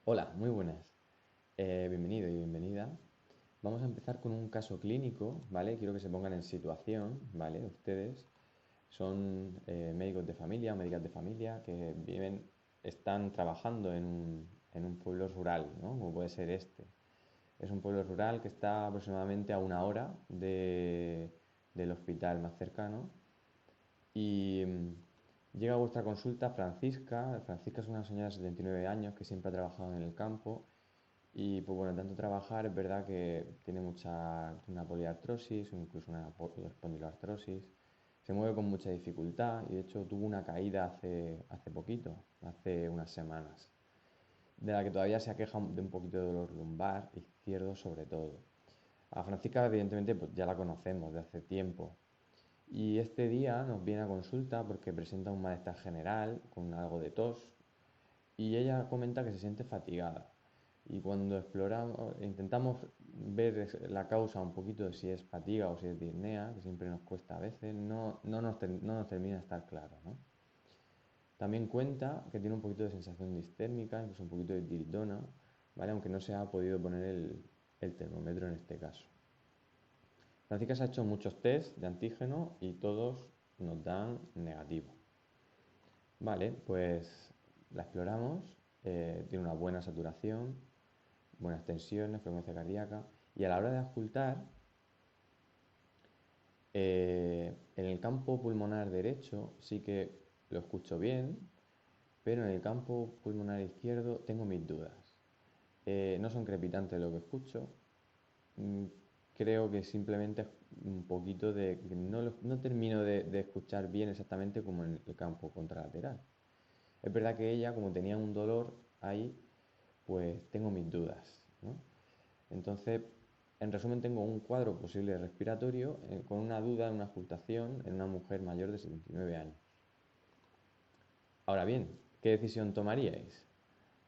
Hola, muy buenas. Bienvenido y bienvenida. Vamos a empezar con un caso clínico, ¿vale? Quiero que se pongan en situación, ¿vale? Ustedes son médicos de familia, médicas de familia que están trabajando en un pueblo rural, ¿no? Como puede ser este. Es un pueblo rural que está aproximadamente a una hora del hospital más cercano y llega a vuestra consulta Francisca. Francisca es una señora de 79 años que siempre ha trabajado en el campo y pues bueno, tanto trabajar es verdad que tiene una poliartrosis o incluso una espondiloartrosis. Se mueve con mucha dificultad y de hecho tuvo una caída hace poquito, hace unas semanas, de la que todavía se aqueja de un poquito de dolor lumbar izquierdo sobre todo. A Francisca evidentemente pues ya la conocemos de hace tiempo, y este día nos viene a consulta porque presenta un malestar general con algo de tos y ella comenta que se siente fatigada. Y cuando exploramos, intentamos ver la causa un poquito de si es fatiga o si es disnea, que siempre nos cuesta a veces, no nos termina de estar claro, ¿no? También cuenta que tiene un poquito de sensación distérmica, incluso un poquito de tiritona, ¿vale? Aunque no se ha podido poner el termómetro en este caso. Francisca se ha hecho muchos test de antígeno y todos nos dan negativo. Vale, pues la exploramos, tiene una buena saturación, buenas tensiones, frecuencia cardíaca, y a la hora de auscultar, en el campo pulmonar derecho sí que lo escucho bien, pero en el campo pulmonar izquierdo tengo mis dudas. No son crepitantes lo que escucho, mm, creo que simplemente es un poquito de que no termino de escuchar bien exactamente como en el campo contralateral. Es verdad que ella, como tenía un dolor ahí, pues tengo mis dudas, ¿no? Entonces, en resumen, tengo un cuadro posible respiratorio con una duda en una ocultación en una mujer mayor de 79 años. Ahora bien, ¿qué decisión tomaríais?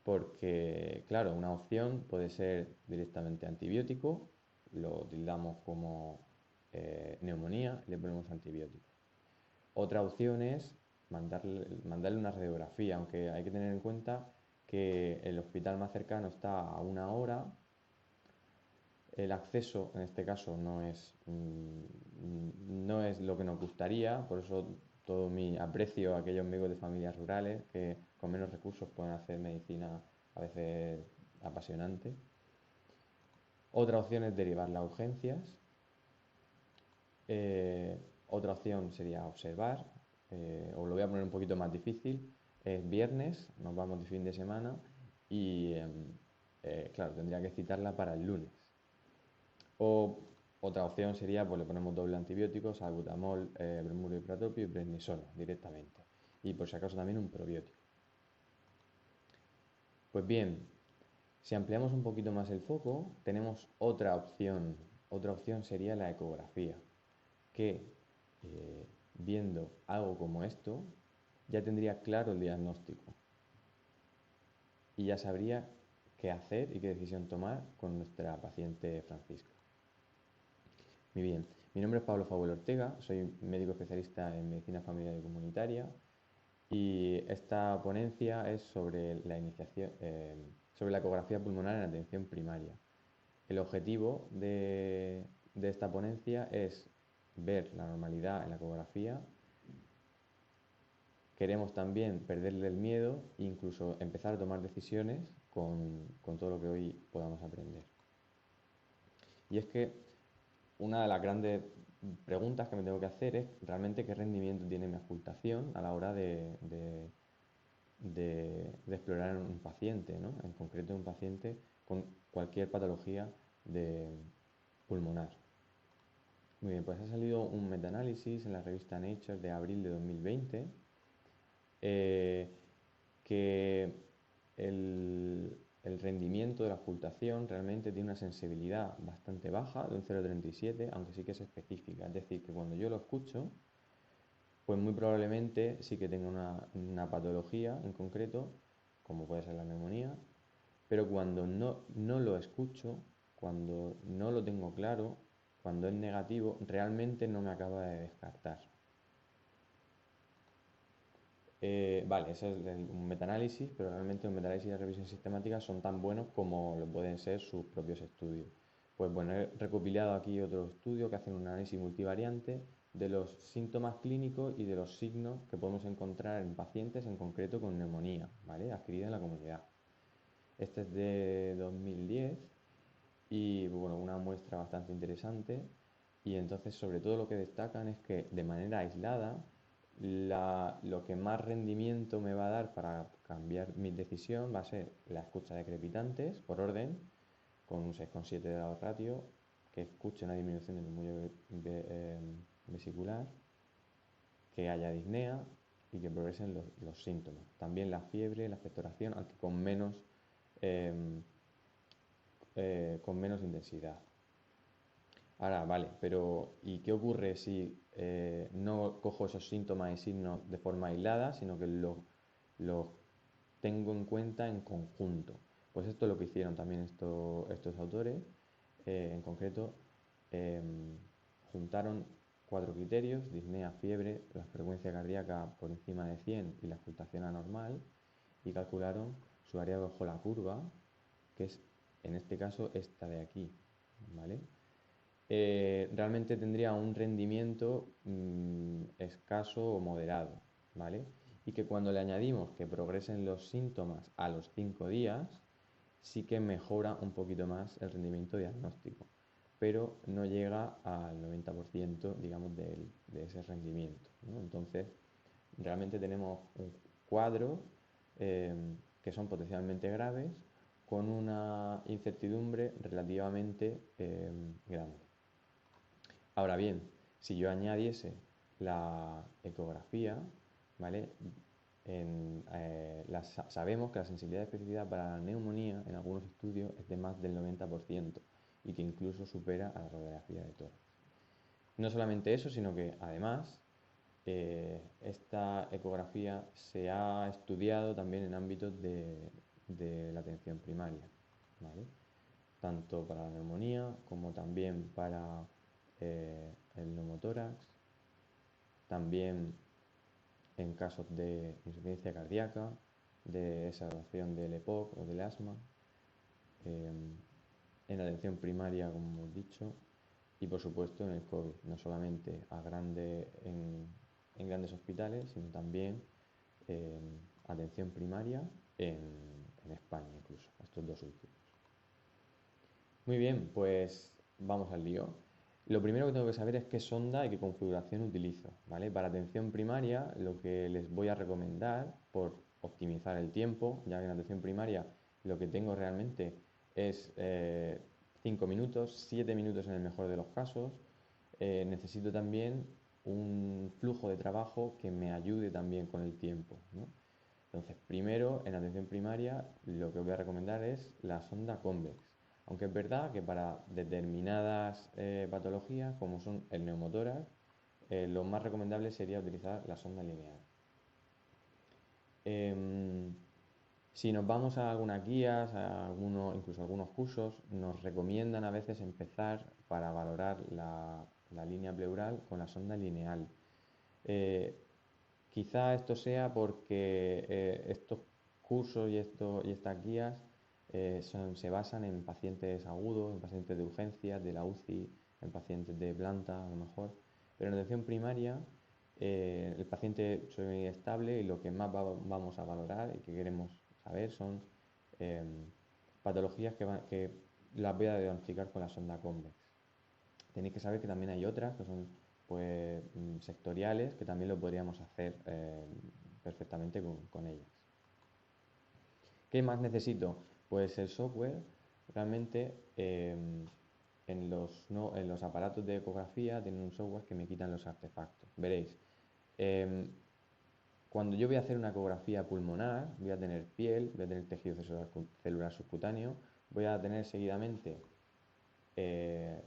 Porque, claro, una opción puede ser directamente antibiótico, lo tildamos como neumonía y le ponemos antibiótico. Otra opción es mandarle una radiografía, aunque hay que tener en cuenta que el hospital más cercano está a una hora. El acceso en este caso no es lo que nos gustaría, por eso todo mi aprecio a aquellos médicos de familias rurales que con menos recursos pueden hacer medicina a veces apasionante. Otra opción es derivarla a urgencias. Eh, Otra opción sería observar, os lo voy a poner un poquito más difícil. Es viernes, nos vamos de fin de semana y, claro, tendría que citarla para el lunes. O otra opción sería, pues le ponemos doble antibiótico, salbutamol, bromuro y prednisona directamente. Y por si acaso también un probiótico. Pues bien, si ampliamos un poquito más el foco, tenemos otra opción. Otra opción sería la ecografía, que viendo algo como esto, ya tendría claro el diagnóstico y ya sabría qué hacer y qué decisión tomar con nuestra paciente Francisca. Muy bien, mi nombre es Pablo Fabuel Ortega, soy médico especialista en medicina familiar y comunitaria y esta ponencia es sobre la iniciación, sobre la ecografía pulmonar en atención primaria. El objetivo de esta ponencia es ver la normalidad en la ecografía. Queremos también perderle el miedo e incluso empezar a tomar decisiones con todo lo que hoy podamos aprender. Y es que una de las grandes preguntas que me tengo que hacer es realmente qué rendimiento tiene mi auscultación a la hora de explorar un paciente, ¿no? En concreto un paciente con cualquier patología pulmonar. Muy bien, pues ha salido un metaanálisis en la revista Nature de abril de 2020 eh, que el rendimiento de la ocultación realmente tiene una sensibilidad bastante baja, de un 0,37, aunque sí que es específica. Es decir, que cuando yo lo escucho, pues muy probablemente sí que tenga una patología en concreto, como puede ser la neumonía, pero cuando no lo escucho, cuando no lo tengo claro, cuando es negativo, realmente no me acaba de descartar. Vale, ese es un metaanálisis, pero realmente un metaanálisis de revisión sistemática son tan buenos como lo pueden ser sus propios estudios. Pues bueno, he recopilado aquí otro estudio que hacen un análisis multivariante de los síntomas clínicos y de los signos que podemos encontrar en pacientes, en concreto con neumonía, ¿vale? Adquirida en la comunidad. Este es de 2010 y bueno, una muestra bastante interesante. Y entonces, sobre todo lo que destacan es que de manera aislada, lo que más rendimiento me va a dar para cambiar mi decisión va a ser la escucha de crepitantes por orden, con un 6,7 de la ratio, que escuche una disminución del murmullo vesicular, que haya disnea y que progresen los síntomas. También la fiebre, la expectoración, aunque eh, con menos intensidad. Ahora, vale, pero ¿y qué ocurre si no cojo esos síntomas y signos de forma aislada, sino que los tengo en cuenta en conjunto? Pues esto es lo que hicieron también estos autores. En concreto, juntaron 4 criterios: disnea, fiebre, la frecuencia cardíaca por encima de 100 y la ocultación anormal, y calcularon su área bajo la curva, que es en este caso esta de aquí, ¿vale? Realmente tendría un rendimiento escaso o moderado, ¿vale? Y que cuando le añadimos que progresen los síntomas a los 5 días, sí que mejora un poquito más el rendimiento diagnóstico, pero no llega al 90%, digamos, de ese rendimiento, ¿no? Entonces, realmente tenemos un cuadro eh, que son potencialmente graves con una incertidumbre relativamente grande. Ahora bien, si yo añadiese la ecografía, ¿vale? Sabemos que la sensibilidad de especificidad para la neumonía en algunos estudios es de más del 90% y que incluso supera a la radiografía de tórax. No solamente eso, sino que además esta ecografía se ha estudiado también en ámbitos de la atención primaria, ¿vale? Tanto para la neumonía como también para el neumotórax, también en casos de insuficiencia cardíaca, de exhalación del EPOC o del asma, en atención primaria, como hemos dicho, y por supuesto en el COVID, no solamente en grandes hospitales, sino también atención primaria en España incluso, estos dos últimos. Muy bien, pues vamos al lío. Lo primero que tengo que saber es qué sonda y qué configuración utilizo, ¿vale? Para atención primaria, lo que les voy a recomendar, por optimizar el tiempo, ya que en atención primaria lo que tengo realmente es 5 minutos, 7 minutos en el mejor de los casos. Necesito también un flujo de trabajo que me ayude también con el tiempo, ¿no? Entonces, primero, en atención primaria, lo que voy a recomendar es la sonda Convex. Aunque es verdad que para determinadas patologías, como son el neumotórax, lo más recomendable sería utilizar la sonda lineal. Si nos vamos a algunas guías, incluso algunos cursos, nos recomiendan a veces empezar para valorar la línea pleural con la sonda lineal. Quizá esto sea porque estos cursos y estas guías se basan en pacientes agudos, en pacientes de urgencias, de la UCI, en pacientes de planta a lo mejor, pero en atención primaria el paciente suele venir estable y lo que más vamos a valorar y que queremos saber son patologías que las voy a diagnosticar con la sonda Convex. Tenéis que saber que también hay otras que son pues sectoriales que también lo podríamos hacer perfectamente con ellas. ¿Qué más necesito? Pues el software realmente en los aparatos de ecografía tienen un software que me quitan los artefactos. Veréis, cuando yo voy a hacer una ecografía pulmonar, voy a tener piel, voy a tener tejido celular subcutáneo, voy a tener seguidamente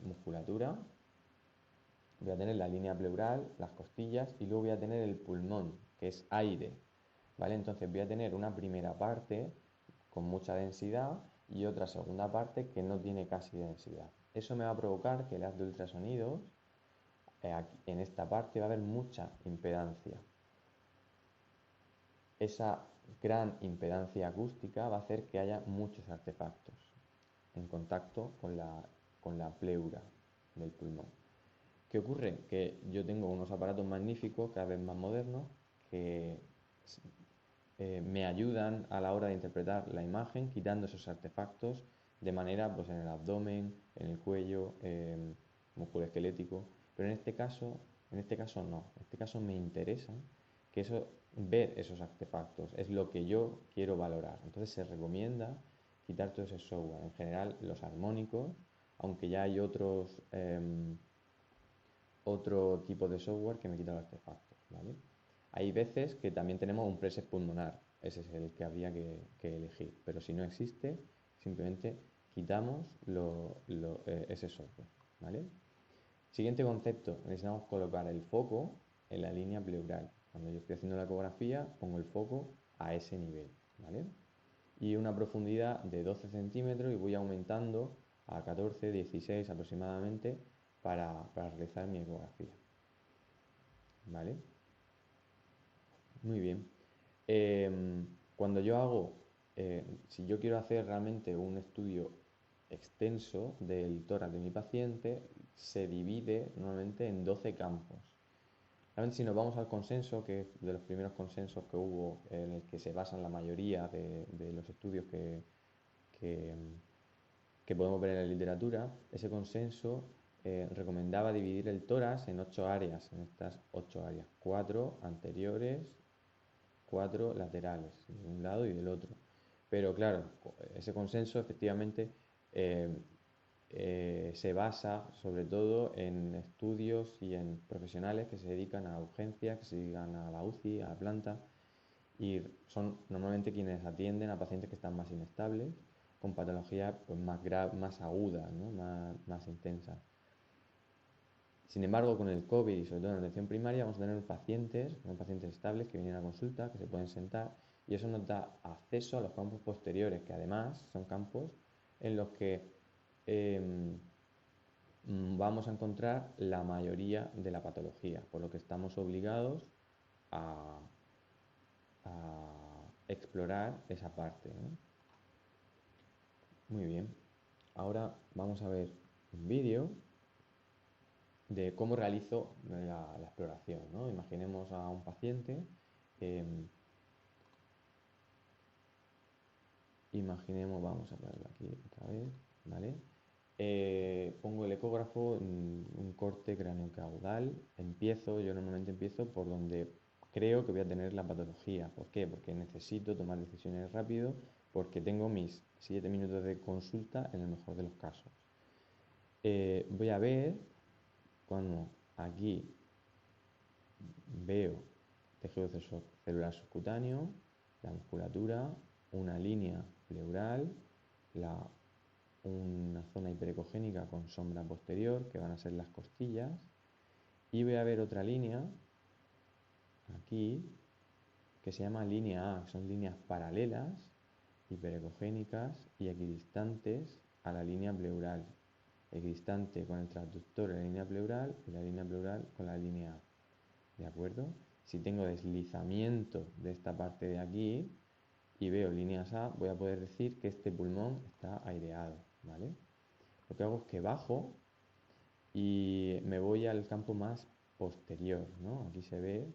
musculatura, voy a tener la línea pleural, las costillas y luego voy a tener el pulmón, que es aire, ¿vale? Entonces voy a tener una primera parte con mucha densidad y otra segunda parte que no tiene casi densidad. Eso me va a provocar que el haz de ultrasonidos, en esta parte va a haber mucha impedancia. esa gran impedancia acústica va a hacer que haya muchos artefactos en contacto con la pleura del pulmón. ¿Qué ocurre? Que yo tengo unos aparatos magníficos, cada vez más modernos, que me ayudan a la hora de interpretar la imagen, quitando esos artefactos de manera, pues en el abdomen, en el cuello, músculo esquelético. Pero en este caso no. En este caso me interesa que ver esos artefactos, es lo que yo quiero valorar. Entonces se recomienda quitar todo ese software. En general, los armónicos, aunque ya hay otro tipo de software que me quita los artefactos, ¿vale? Hay veces que también tenemos un preset pulmonar, ese es el que habría que elegir, pero si no existe, simplemente quitamos ese software, ¿vale? Siguiente concepto, necesitamos colocar el foco en la línea pleural. Cuando yo estoy haciendo la ecografía, pongo el foco a ese nivel, ¿vale? Y una profundidad de 12 centímetros y voy aumentando a 14, 16 aproximadamente para realizar mi ecografía, ¿vale? Muy bien. Cuando yo si yo quiero hacer realmente un estudio extenso del tórax de mi paciente, se divide normalmente en 12 campos. Realmente si nos vamos al consenso, que es de los primeros consensos que hubo en el que se basan la mayoría de los estudios que, que podemos ver en la literatura, ese consenso recomendaba dividir el tórax en 8 áreas, en estas 8 áreas, 4 anteriores, 4 laterales, de un lado y del otro. Pero claro, ese consenso efectivamente eh, se basa sobre todo en estudios y en profesionales que se dedican a urgencias, que se dedican a la UCI, a la planta, y son normalmente quienes atienden a pacientes que están más inestables, con patologías pues, más agudas, ¿no? más intensas. Sin embargo, con el COVID y sobre todo en la atención primaria vamos a tener pacientes estables que vienen a consulta, que se pueden sentar y eso nos da acceso a los campos posteriores, que además son campos en los que vamos a encontrar la mayoría de la patología, por lo que estamos obligados a, a explorar esa parte, ¿no? Muy bien, ahora vamos a ver un vídeo de cómo realizo la exploración, ¿no? Imaginemos a un paciente, eh, imaginemos, vamos a ponerlo aquí otra vez, ¿vale? Pongo el ecógrafo en un corte craneocaudal, yo normalmente empiezo por donde creo que voy a tener la patología. ¿Por qué? Porque necesito tomar decisiones rápido, porque tengo mis 7 minutos de consulta en el mejor de los casos. Voy a ver cuando aquí veo tejido celular subcutáneo, la musculatura, una línea pleural, una zona hiperecogénica con sombra posterior, que van a ser las costillas, y voy a ver otra línea, aquí, que se llama línea A, que son líneas paralelas, hiperecogénicas y equidistantes a la línea pleural. Equidistante con el transductor en la línea pleural y la línea pleural con la línea A. ¿De acuerdo? Si tengo deslizamiento de esta parte de aquí y veo líneas A, voy a poder decir que este pulmón está aireado, ¿vale? Lo que hago es que bajo y me voy al campo más posterior, ¿no? Aquí se ve,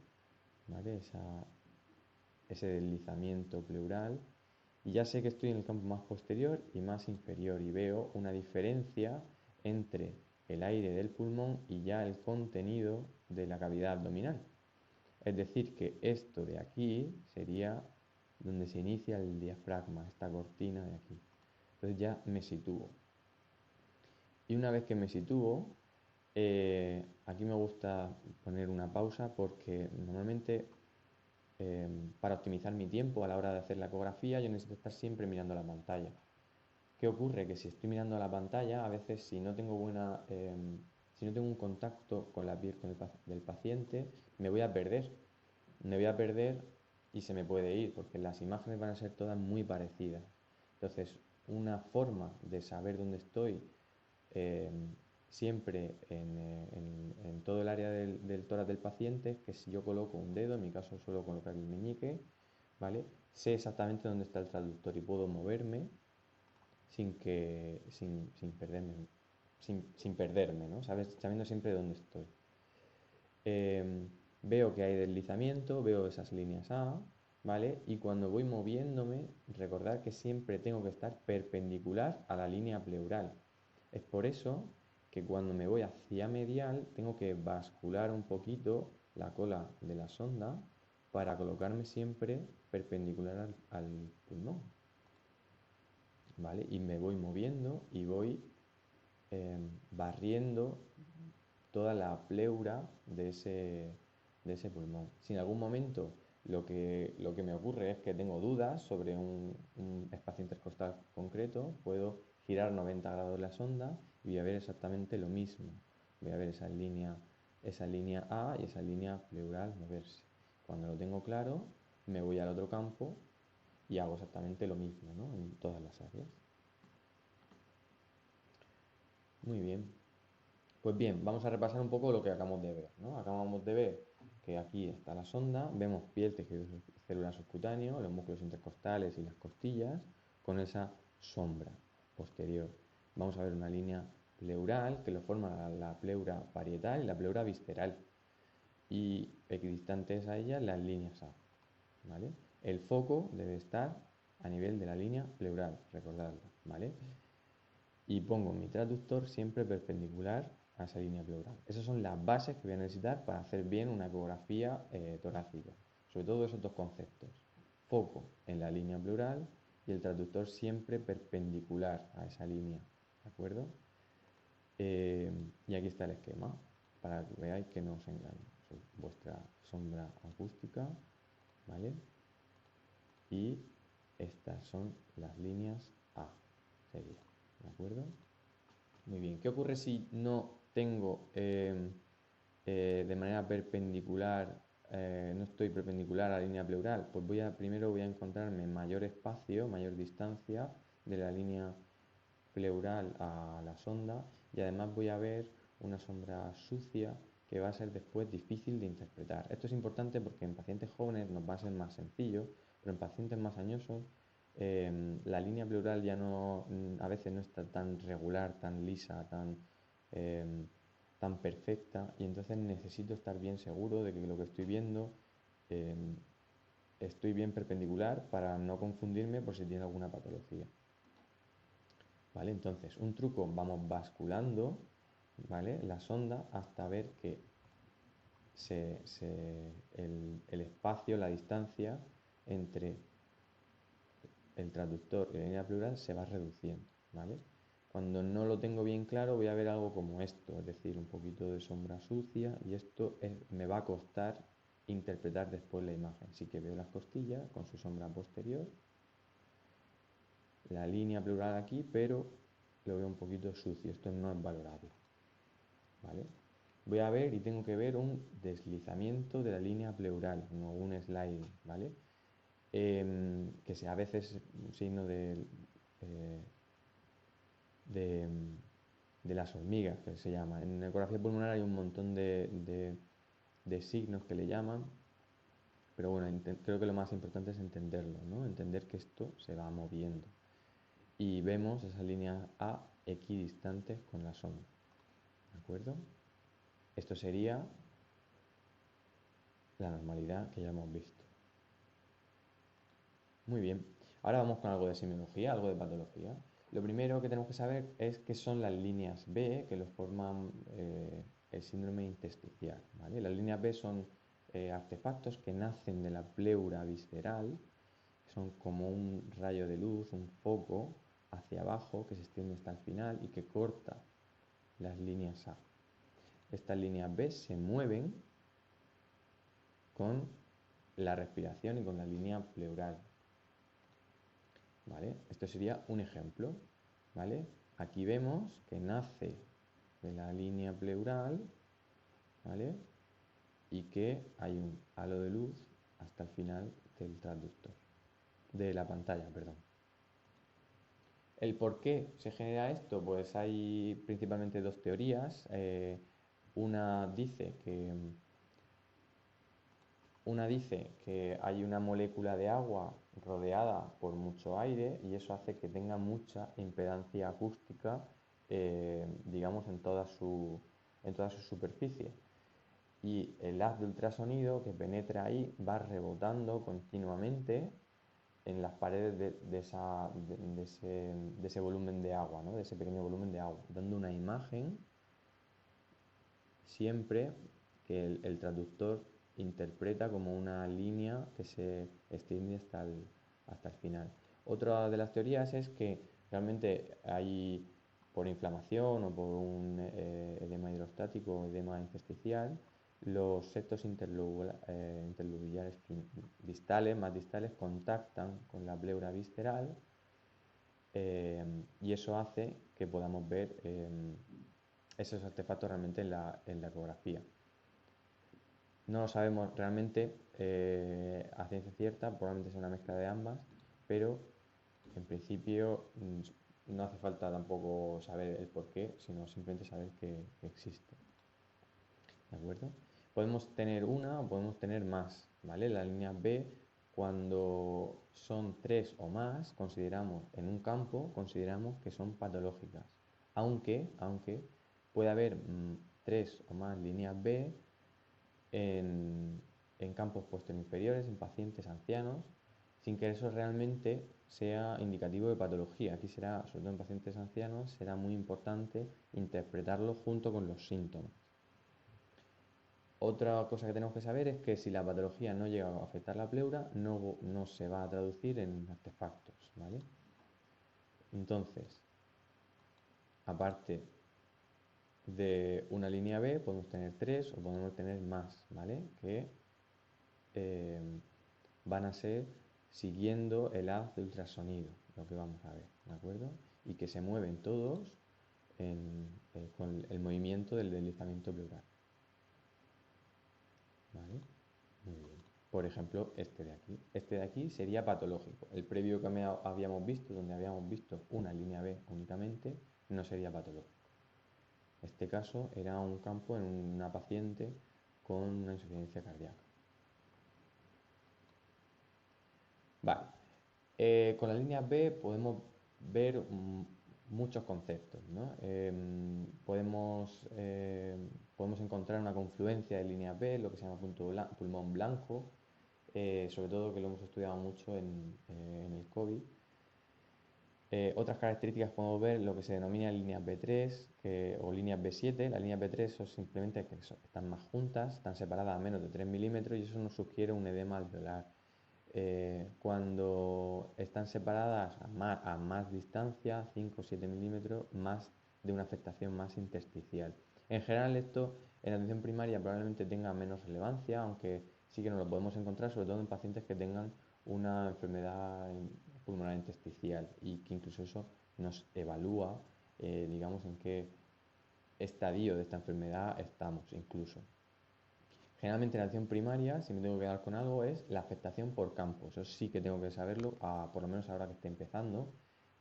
¿vale? Ese deslizamiento pleural y ya sé que estoy en el campo más posterior y más inferior y veo una diferencia entre el aire del pulmón y ya el contenido de la cavidad abdominal. Es decir, que esto de aquí sería donde se inicia el diafragma, esta cortina de aquí. Entonces ya me sitúo. Y una vez que me sitúo, aquí me gusta poner una pausa porque normalmente para optimizar mi tiempo a la hora de hacer la ecografía yo necesito estar siempre mirando la pantalla. ¿Qué ocurre? Que si estoy mirando la pantalla, a veces si no tengo si no tengo un contacto con la piel del paciente, me voy a perder. Me voy a perder y se me puede ir, porque las imágenes van a ser todas muy parecidas. Entonces, una forma de saber dónde estoy eh, siempre en todo el área del tórax del paciente es que si yo coloco un dedo, en mi caso suelo colocar el meñique, ¿vale? Sé exactamente dónde está el traductor y puedo moverme sin perderme, sin perderme, ¿no? ¿Sabes? Sabiendo siempre dónde estoy. Veo que hay deslizamiento, veo esas líneas A, ¿vale? Y cuando voy moviéndome, recordad que siempre tengo que estar perpendicular a la línea pleural. Es por eso que cuando me voy hacia medial, tengo que bascular un poquito la cola de la sonda para colocarme siempre perpendicular al pulmón, ¿vale? Y me voy moviendo y voy barriendo toda la pleura de ese pulmón. Si en algún momento lo que me ocurre es que tengo dudas sobre un espacio intercostal concreto, puedo girar 90 grados la sonda y voy a ver exactamente lo mismo. Voy a ver esa línea A y esa línea pleural moverse. Cuando lo tengo claro, me voy al otro campo y hago exactamente lo mismo, ¿no? En todas las áreas. Muy bien. Pues bien, vamos a repasar un poco lo que acabamos de ver, ¿no? Acabamos de ver que aquí está la sonda, vemos piel, tejido celular subcutáneo, los músculos intercostales y las costillas con esa sombra posterior. Vamos a ver una línea pleural que lo forma la pleura parietal y la pleura visceral y equidistantes a ella las líneas A, ¿vale? El foco debe estar a nivel de la línea pleural, recordadlo, ¿vale? Y pongo mi traductor siempre perpendicular a esa línea pleural. Esas son las bases que voy a necesitar para hacer bien una ecografía torácica. Sobre todo esos dos conceptos. Foco en la línea pleural y el traductor siempre perpendicular a esa línea. ¿De acuerdo? Y aquí está el esquema para que veáis que no os engañe. Vuestra sombra acústica, ¿vale? Y estas son las líneas A, sería. ¿De acuerdo? Muy bien. ¿Qué ocurre si no tengo de manera perpendicular, no estoy perpendicular a la línea pleural? Pues primero voy a encontrarme mayor espacio, mayor distancia de la línea pleural a la sonda y además voy a ver una sombra sucia que va a ser después difícil de interpretar. Esto es importante porque en pacientes jóvenes nos va a ser más sencillo, pero en pacientes más añosos la línea pleural ya no, a veces no está tan regular, tan lisa, tan perfecta y entonces necesito estar bien seguro de que lo que estoy viendo em, estoy bien perpendicular para no confundirme por si tiene alguna patología. ¿Vale? Entonces, un truco, vamos basculando, ¿vale? La sonda hasta ver que el espacio, la distancia entre el traductor y la línea pleural se va reduciendo, ¿vale? Cuando no lo tengo bien claro voy a ver algo como esto, es decir, un poquito de sombra sucia y esto me va a costar interpretar después la imagen. Así que veo las costillas con su sombra posterior, la línea pleural aquí, pero lo veo un poquito sucio, esto no es valorable, ¿vale? Voy a ver y tengo que ver un deslizamiento de la línea pleural, no un sliding, ¿vale? Que sea a veces un signo eh, de, de las hormigas, que se llama. En ecografía pulmonar hay un montón de signos que le llaman, pero bueno, creo que lo más importante es entenderlo, ¿no? Entender que esto se va moviendo. Y vemos esas líneas A equidistantes con la sonda, ¿de acuerdo? Esto sería la normalidad que ya hemos visto. Muy bien. Ahora vamos con algo de semiología, algo de patología. Lo primero que tenemos que saber es qué son las líneas B que lo forman el síndrome intersticial, ¿vale? Las líneas B son artefactos que nacen de la pleura visceral, son como un rayo de luz, un foco hacia abajo que se extiende hasta el final y que corta las líneas A. Estas líneas B se mueven con la respiración y con la línea pleural, ¿vale? Esto sería un ejemplo, ¿vale? Aquí vemos que nace de la línea pleural, ¿vale? Y que hay un halo de luz hasta el final del traductor, de la pantalla, perdón. ¿El por qué se genera esto? Pues hay principalmente dos teorías. Una dice Una dice que hay una molécula de agua rodeada por mucho aire y eso hace que tenga mucha impedancia acústica, digamos, en toda su superficie. Y el haz de ultrasonido que penetra ahí va rebotando continuamente en las paredes de ese volumen de agua, ¿no? De ese pequeño volumen de agua, dando una imagen siempre que el traductor interpreta como una línea que se extiende hasta el final. Otra de las teorías es que realmente hay, por inflamación o por un edema hidrostático o edema intersticial, los septos interlobulares distales, más distales, contactan con la pleura visceral, y eso hace que podamos ver esos artefactos realmente en la ecografía. No lo sabemos realmente a ciencia cierta, probablemente sea una mezcla de ambas, pero en principio no hace falta tampoco saber el por qué, sino simplemente saber que existe. ¿De acuerdo? Podemos tener una o podemos tener más, ¿vale? La línea B, cuando son tres o más, consideramos en un campo, consideramos que son patológicas. Aunque puede haber tres o más líneas B en campos posteriores, en pacientes ancianos, sin que eso realmente sea indicativo de patología. Aquí será, sobre todo en pacientes ancianos, será muy importante interpretarlo junto con los síntomas. Otra cosa que tenemos que saber es que si la patología no llega a afectar la pleura, no se va a traducir en artefactos, ¿vale? Entonces, aparte de una línea B, podemos tener tres o podemos tener más, ¿vale? Que van a ser siguiendo el haz de ultrasonido, lo que vamos a ver, ¿de acuerdo? Y que se mueven todos con el movimiento del deslizamiento pleural, ¿vale? Muy bien. Por ejemplo, este de aquí. Este de aquí sería patológico. El previo que habíamos visto, donde habíamos visto una línea B únicamente, no sería patológico. Este caso era un campo en una paciente con una insuficiencia cardíaca. Vale. Con la línea B podemos ver muchos conceptos, ¿no? Podemos encontrar una confluencia de líneas B, lo que se llama pulmón blanco, sobre todo que lo hemos estudiado mucho en el COVID. Otras características podemos ver lo que se denomina líneas B3 o líneas B7. Las líneas B3 son simplemente que están más juntas, están separadas a menos de 3 milímetros y eso nos sugiere un edema alveolar. Cuando están separadas a más distancia, 5 o 7 milímetros, más de una afectación más intersticial. En general esto en atención primaria probablemente tenga menos relevancia, aunque sí que nos lo podemos encontrar sobre todo en pacientes que tengan una enfermedad pulmonar intersticial y que incluso eso nos evalúa, digamos, en qué estadio de esta enfermedad estamos incluso. Generalmente en atención primaria, si me tengo que dar con algo, es la afectación por campo. Eso sí que tengo que saberlo, por lo menos ahora que esté empezando,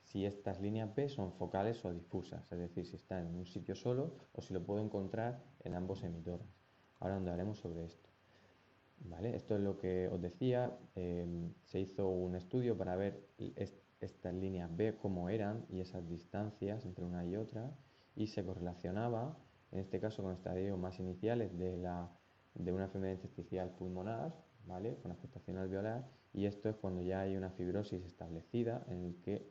si estas líneas B son focales o difusas, es decir, si están en un sitio solo o si lo puedo encontrar en ambos emitores. Ahora hablaremos sobre esto. ¿Vale? Esto es lo que os decía, se hizo un estudio para ver estas líneas B cómo eran y esas distancias entre una y otra y se correlacionaba, en este caso con estadios más iniciales de una enfermedad intersticial pulmonar, ¿vale? Con afectación alveolar, y esto es cuando ya hay una fibrosis establecida en el que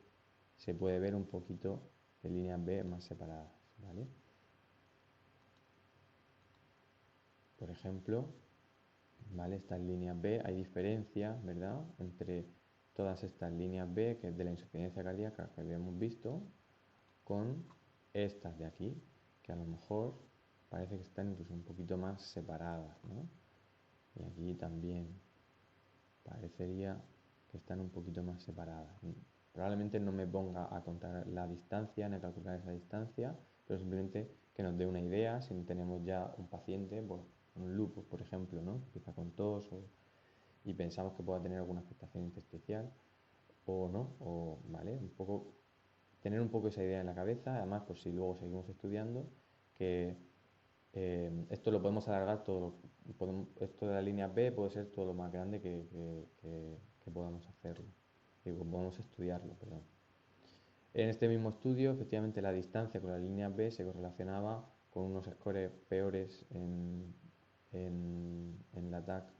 se puede ver un poquito de líneas B más separadas, ¿vale? Por ejemplo, ¿vale? Estas líneas B, hay diferencia, ¿verdad?, entre todas estas líneas B, que es de la insuficiencia cardíaca que habíamos visto, con estas de aquí, que a lo mejor parece que están incluso un poquito más separadas, ¿no? Y aquí también parecería que están un poquito más separadas. Probablemente no me ponga a contar la distancia, ni a calcular esa distancia, pero simplemente que nos dé una idea si tenemos ya un paciente, pues, un lupus, por ejemplo, ¿no? Empieza con tos y pensamos que pueda tener alguna afectación intersticial o no, ¿vale? Tener un poco esa idea en la cabeza, además, pues si luego seguimos estudiando, que Esto lo podemos alargar todo, esto de la línea B puede ser todo lo más grande que podamos hacerlo, que podamos estudiarlo, perdón. En este mismo estudio, efectivamente, la distancia con la línea B se correlacionaba con unos scores peores en la TAC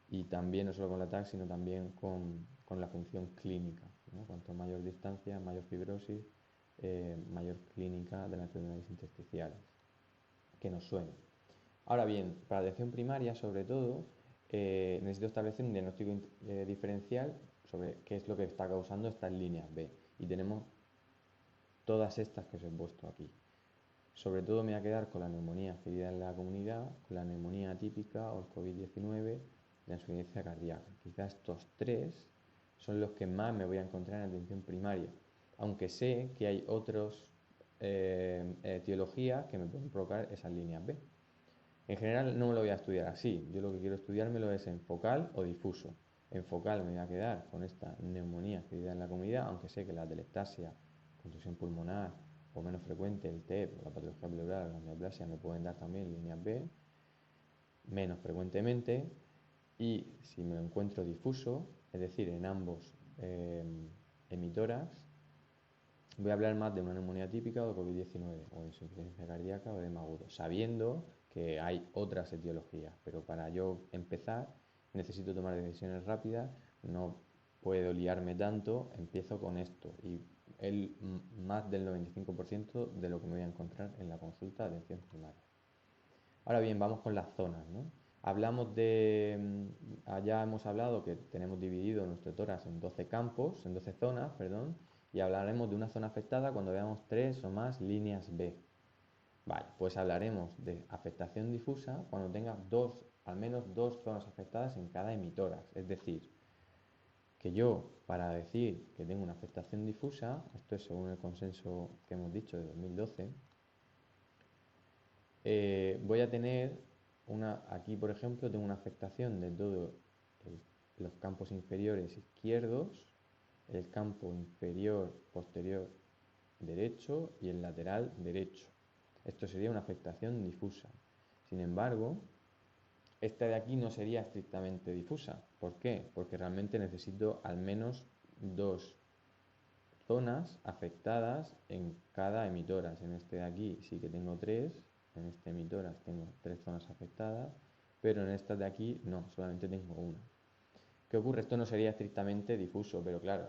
y también no solo con la TAC, sino también con la función clínica, ¿no? Cuanto mayor distancia, mayor fibrosis, mayor clínica de las enfermedades intersticiales, que nos suene. Ahora bien, para la atención primaria, sobre todo, necesito establecer un diagnóstico diferencial sobre qué es lo que está causando estas líneas B. Y tenemos todas estas que os he puesto aquí. Sobre todo me voy a quedar con la neumonía adquirida en la comunidad, con la neumonía atípica o el COVID-19, la insuficiencia cardíaca. Quizás estos tres son los que más me voy a encontrar en atención primaria, aunque sé que hay otras etiologías que me pueden provocar esas líneas B. En general no me lo voy a estudiar así, yo lo que quiero estudiármelo es en focal o difuso. En focal me voy a quedar con esta neumonía adquirida en la comunidad, aunque sé que la atelectasia, contusión pulmonar o menos frecuente el TEP o la patología pleural o la neoplasia me pueden dar también líneas B, menos frecuentemente, y si me lo encuentro difuso, es decir, en ambos emitoras, voy a hablar más de una neumonía típica o de COVID-19 o de insuficiencia cardíaca o de edema agudo, sabiendo que hay otras etiologías, pero para yo empezar necesito tomar decisiones rápidas, no puedo liarme tanto, empiezo con esto y más del 95% de lo que me voy a encontrar en la consulta de atención primaria. Ahora bien, vamos con las zonas, ¿no? Hablamos ya hemos hablado que tenemos dividido nuestro tórax en 12 campos, en 12 zonas, perdón, y hablaremos de una zona afectada cuando veamos 3 o más líneas B. Vale, pues hablaremos de afectación difusa cuando tenga al menos dos zonas afectadas en cada emitórax. Es decir, que yo, para decir que tengo una afectación difusa, esto es según el consenso que hemos dicho de 2012, voy a tener aquí por ejemplo tengo una afectación de todos los campos inferiores izquierdos, el campo inferior posterior derecho y el lateral derecho. Esto sería una afectación difusa. Sin embargo, esta de aquí no sería estrictamente difusa. ¿Por qué? Porque realmente necesito al menos dos zonas afectadas en cada emitora. En este de aquí sí que tengo tres, en este emitora tengo tres zonas afectadas, pero en esta de aquí no, solamente tengo una. ¿Qué ocurre? Esto no sería estrictamente difuso, pero claro,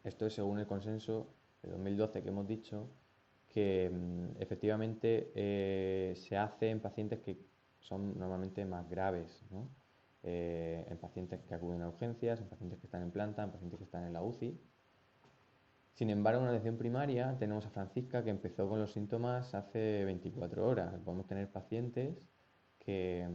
esto es según el consenso de 2012 que hemos dicho, que efectivamente se hace en pacientes que son normalmente más graves, ¿no? En pacientes que acuden a urgencias, en pacientes que están en planta, en pacientes que están en la UCI. Sin embargo, en la atención primaria tenemos a Francisca que empezó con los síntomas hace 24 horas. Podemos tener pacientes que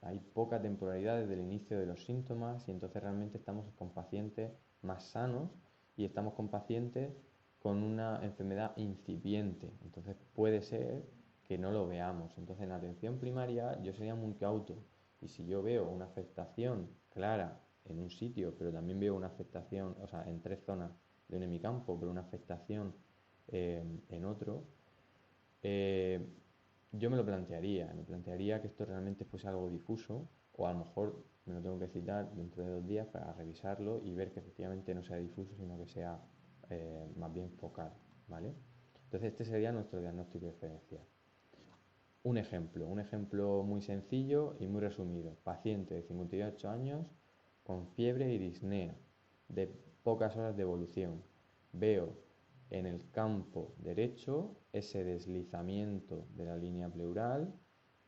hay poca temporalidad desde el inicio de los síntomas y entonces realmente estamos con pacientes más sanos y estamos con pacientes con una enfermedad incipiente. Entonces puede ser que no lo veamos. Entonces en la atención primaria yo sería muy cauto y si yo veo una afectación clara en un sitio, pero también veo una afectación, o sea, en tres zonas de un hemicampo, pero una afectación en otro, eh, yo me plantearía que esto realmente fuese algo difuso o a lo mejor me lo tengo que citar dentro de 2 días para revisarlo y ver que efectivamente no sea difuso, sino que sea más bien focal, ¿vale? Entonces este sería nuestro diagnóstico diferencial. Un ejemplo muy sencillo y muy resumido. Paciente de 58 años con fiebre y disnea de pocas horas de evolución. Veo en el campo derecho ese deslizamiento de la línea pleural,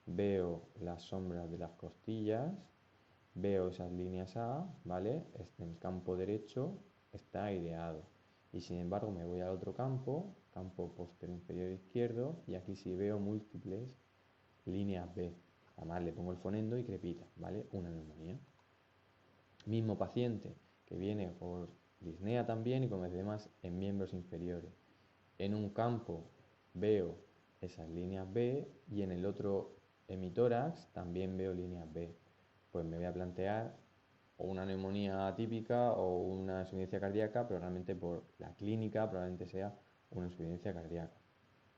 veo las sombras de las costillas, veo esas líneas A, ¿vale? En el campo derecho está aireado. Y sin embargo me voy al otro campo, campo posterior inferior izquierdo, y aquí sí veo múltiples líneas B. Además le pongo el fonendo y crepita, ¿vale? Una neumonía. Mismo paciente que viene por disnea también y con edemas en miembros inferiores. En un campo veo esas líneas B y en el otro hemitórax también veo líneas B. Pues me voy a plantear o una neumonía atípica o una insuficiencia cardíaca, pero realmente por la clínica probablemente sea una insuficiencia cardíaca.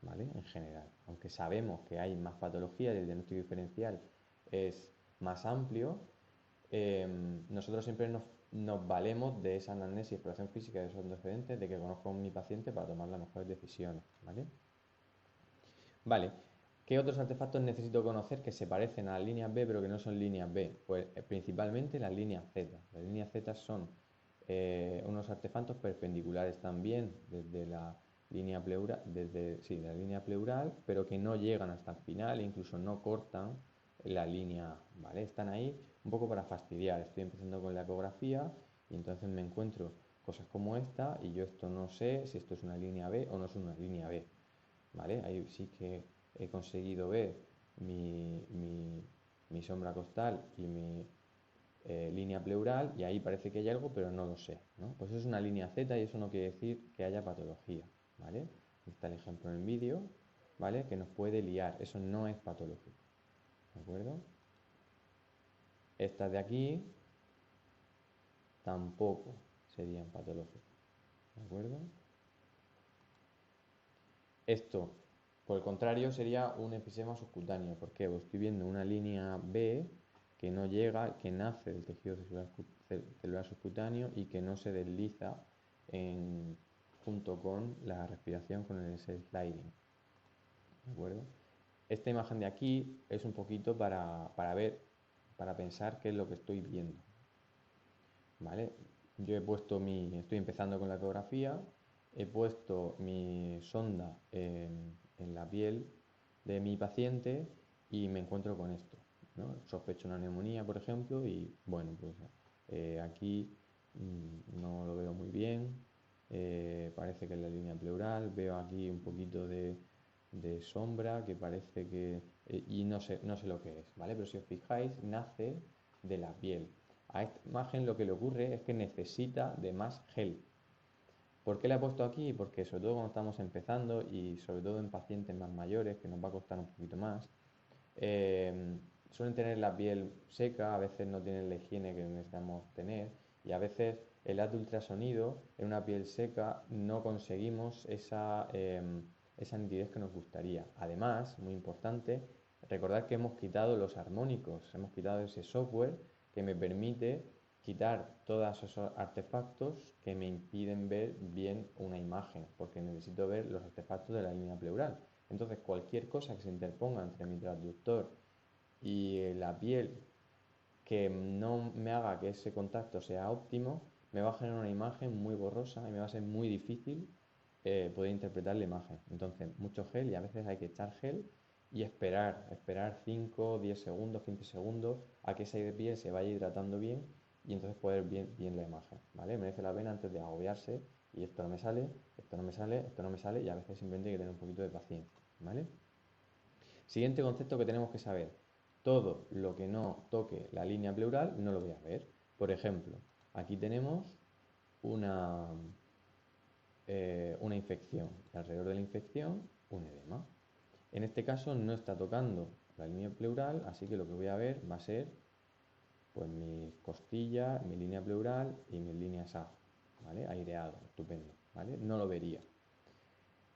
¿vale? En general. Aunque sabemos que hay más patologías y el diagnóstico diferencial es más amplio, nosotros siempre nos valemos de esa anamnesis y exploración física de esos antecedentes, de que conozco a mi paciente para tomar las mejores decisiones, ¿vale? Vale, ¿qué otros artefactos necesito conocer que se parecen a las líneas B pero que no son líneas B? Pues principalmente las líneas Z. Las líneas Z son unos artefactos perpendiculares también desde la línea pleural, la línea pleural, pero que no llegan hasta el final e incluso no cortan la línea, ¿vale? Están ahí un poco para fastidiar. Estoy empezando con la ecografía y entonces me encuentro cosas como esta y yo esto no sé si esto es una línea B o no es una línea B. ¿Vale? Ahí sí que he conseguido ver mi sombra costal y mi línea pleural y ahí parece que hay algo, pero no lo sé, ¿no? Pues eso es una línea Z y eso no quiere decir que haya patología, ¿vale? Aquí está el ejemplo en el vídeo, ¿vale? Que nos puede liar, eso no es patológico, ¿de acuerdo? Estas de aquí tampoco serían patológicas, ¿de acuerdo? Esto, por el contrario, sería un enfisema subcutáneo. ¿Por qué? Pues estoy viendo una línea B que no llega, que nace del tejido celular subcutáneo y que no se desliza junto con la respiración con el sliding. ¿De acuerdo? Esta imagen de aquí es un poquito para ver, para pensar qué es lo que estoy viendo. ¿Vale? Yo estoy empezando con la ecografía, he puesto mi sonda en la piel de mi paciente y me encuentro con esto, ¿no? Sospecho una neumonía, por ejemplo, y bueno, pues aquí no lo veo muy bien, parece que es la línea pleural, veo aquí un poquito de sombra que parece que... y no sé lo que es, ¿vale? Pero si os fijáis, nace de la piel. A esta imagen lo que le ocurre es que necesita de más gel. ¿Por qué la he puesto aquí? Porque sobre todo cuando estamos empezando y sobre todo en pacientes más mayores, que nos va a costar un poquito más, suelen tener la piel seca, a veces no tienen la higiene que necesitamos tener y a veces el haz de ultrasonido en una piel seca no conseguimos esa nitidez que nos gustaría. Además, muy importante, recordar que hemos quitado los armónicos, hemos quitado ese software que me permite quitar todos esos artefactos que me impiden ver bien una imagen, porque necesito ver los artefactos de la línea pleural. Entonces, cualquier cosa que se interponga entre mi transductor y la piel que no me haga que ese contacto sea óptimo, me va a generar una imagen muy borrosa y me va a ser muy difícil poder interpretar la imagen. Entonces, mucho gel y a veces hay que echar gel y esperar 5, 10 segundos, 15 segundos a que esa piel se vaya hidratando bien y entonces poder ver bien la imagen, ¿vale? Merece la pena antes de agobiarse y esto no me sale, esto no me sale, esto no me sale y a veces simplemente hay que tener un poquito de paciencia, ¿vale? Siguiente concepto que tenemos que saber. Todo lo que no toque la línea pleural no lo voy a ver. Por ejemplo, aquí tenemos una, una infección. Alrededor de la infección, un edema. En este caso no está tocando la línea pleural, así que lo que voy a ver va a ser pues mis costillas, mi línea pleural y mis líneas A, ¿vale? Aireado, estupendo, ¿vale? No lo vería.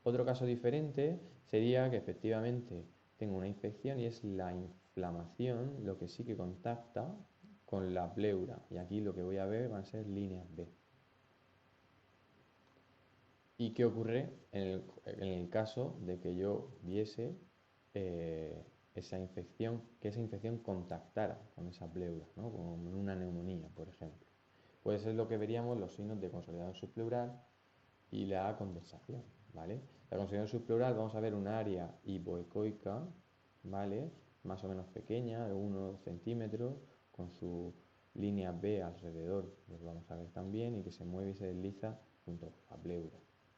Otro caso diferente sería que efectivamente tengo una infección y es la inflamación lo que sí que contacta con la pleura. Y aquí lo que voy a ver van a ser líneas B. ¿Y qué ocurre en el caso de que yo viese esa infección, que esa infección contactara con esa pleura, ¿no? Como en una neumonía, por ejemplo? Pues es lo que veríamos los signos de consolidación subpleural y la condensación, ¿vale? La consolidación subpleural vamos a ver un área hipoecoica, ¿vale? Más o menos pequeña, de 1 centímetros, con su línea B alrededor, los vamos a ver también, y que se mueve y se desliza junto a la pleura,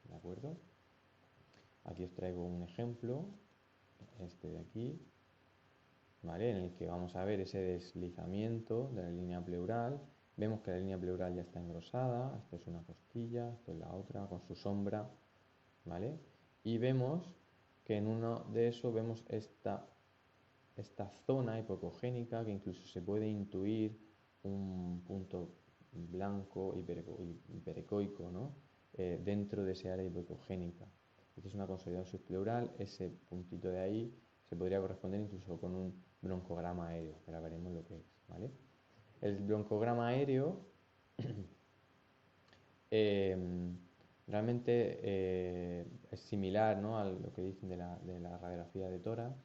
¿de acuerdo? Aquí os traigo un ejemplo, este de aquí, ¿vale? En el que vamos a ver ese deslizamiento de la línea pleural. Vemos que la línea pleural ya está engrosada, esto es una costilla, esto es la otra, con su sombra, ¿vale? Y vemos que en uno de esos vemos esta zona hipocogénica que incluso se puede intuir un punto blanco hiperecoico, ¿no? Dentro de ese área hipocogénica. Esta es una consolidación subpleural, ese puntito de ahí se podría corresponder incluso con un broncograma aéreo, que ahora veremos lo que es, ¿vale? El broncograma aéreo realmente es similar, ¿no?, a lo que dicen de la radiografía de tórax,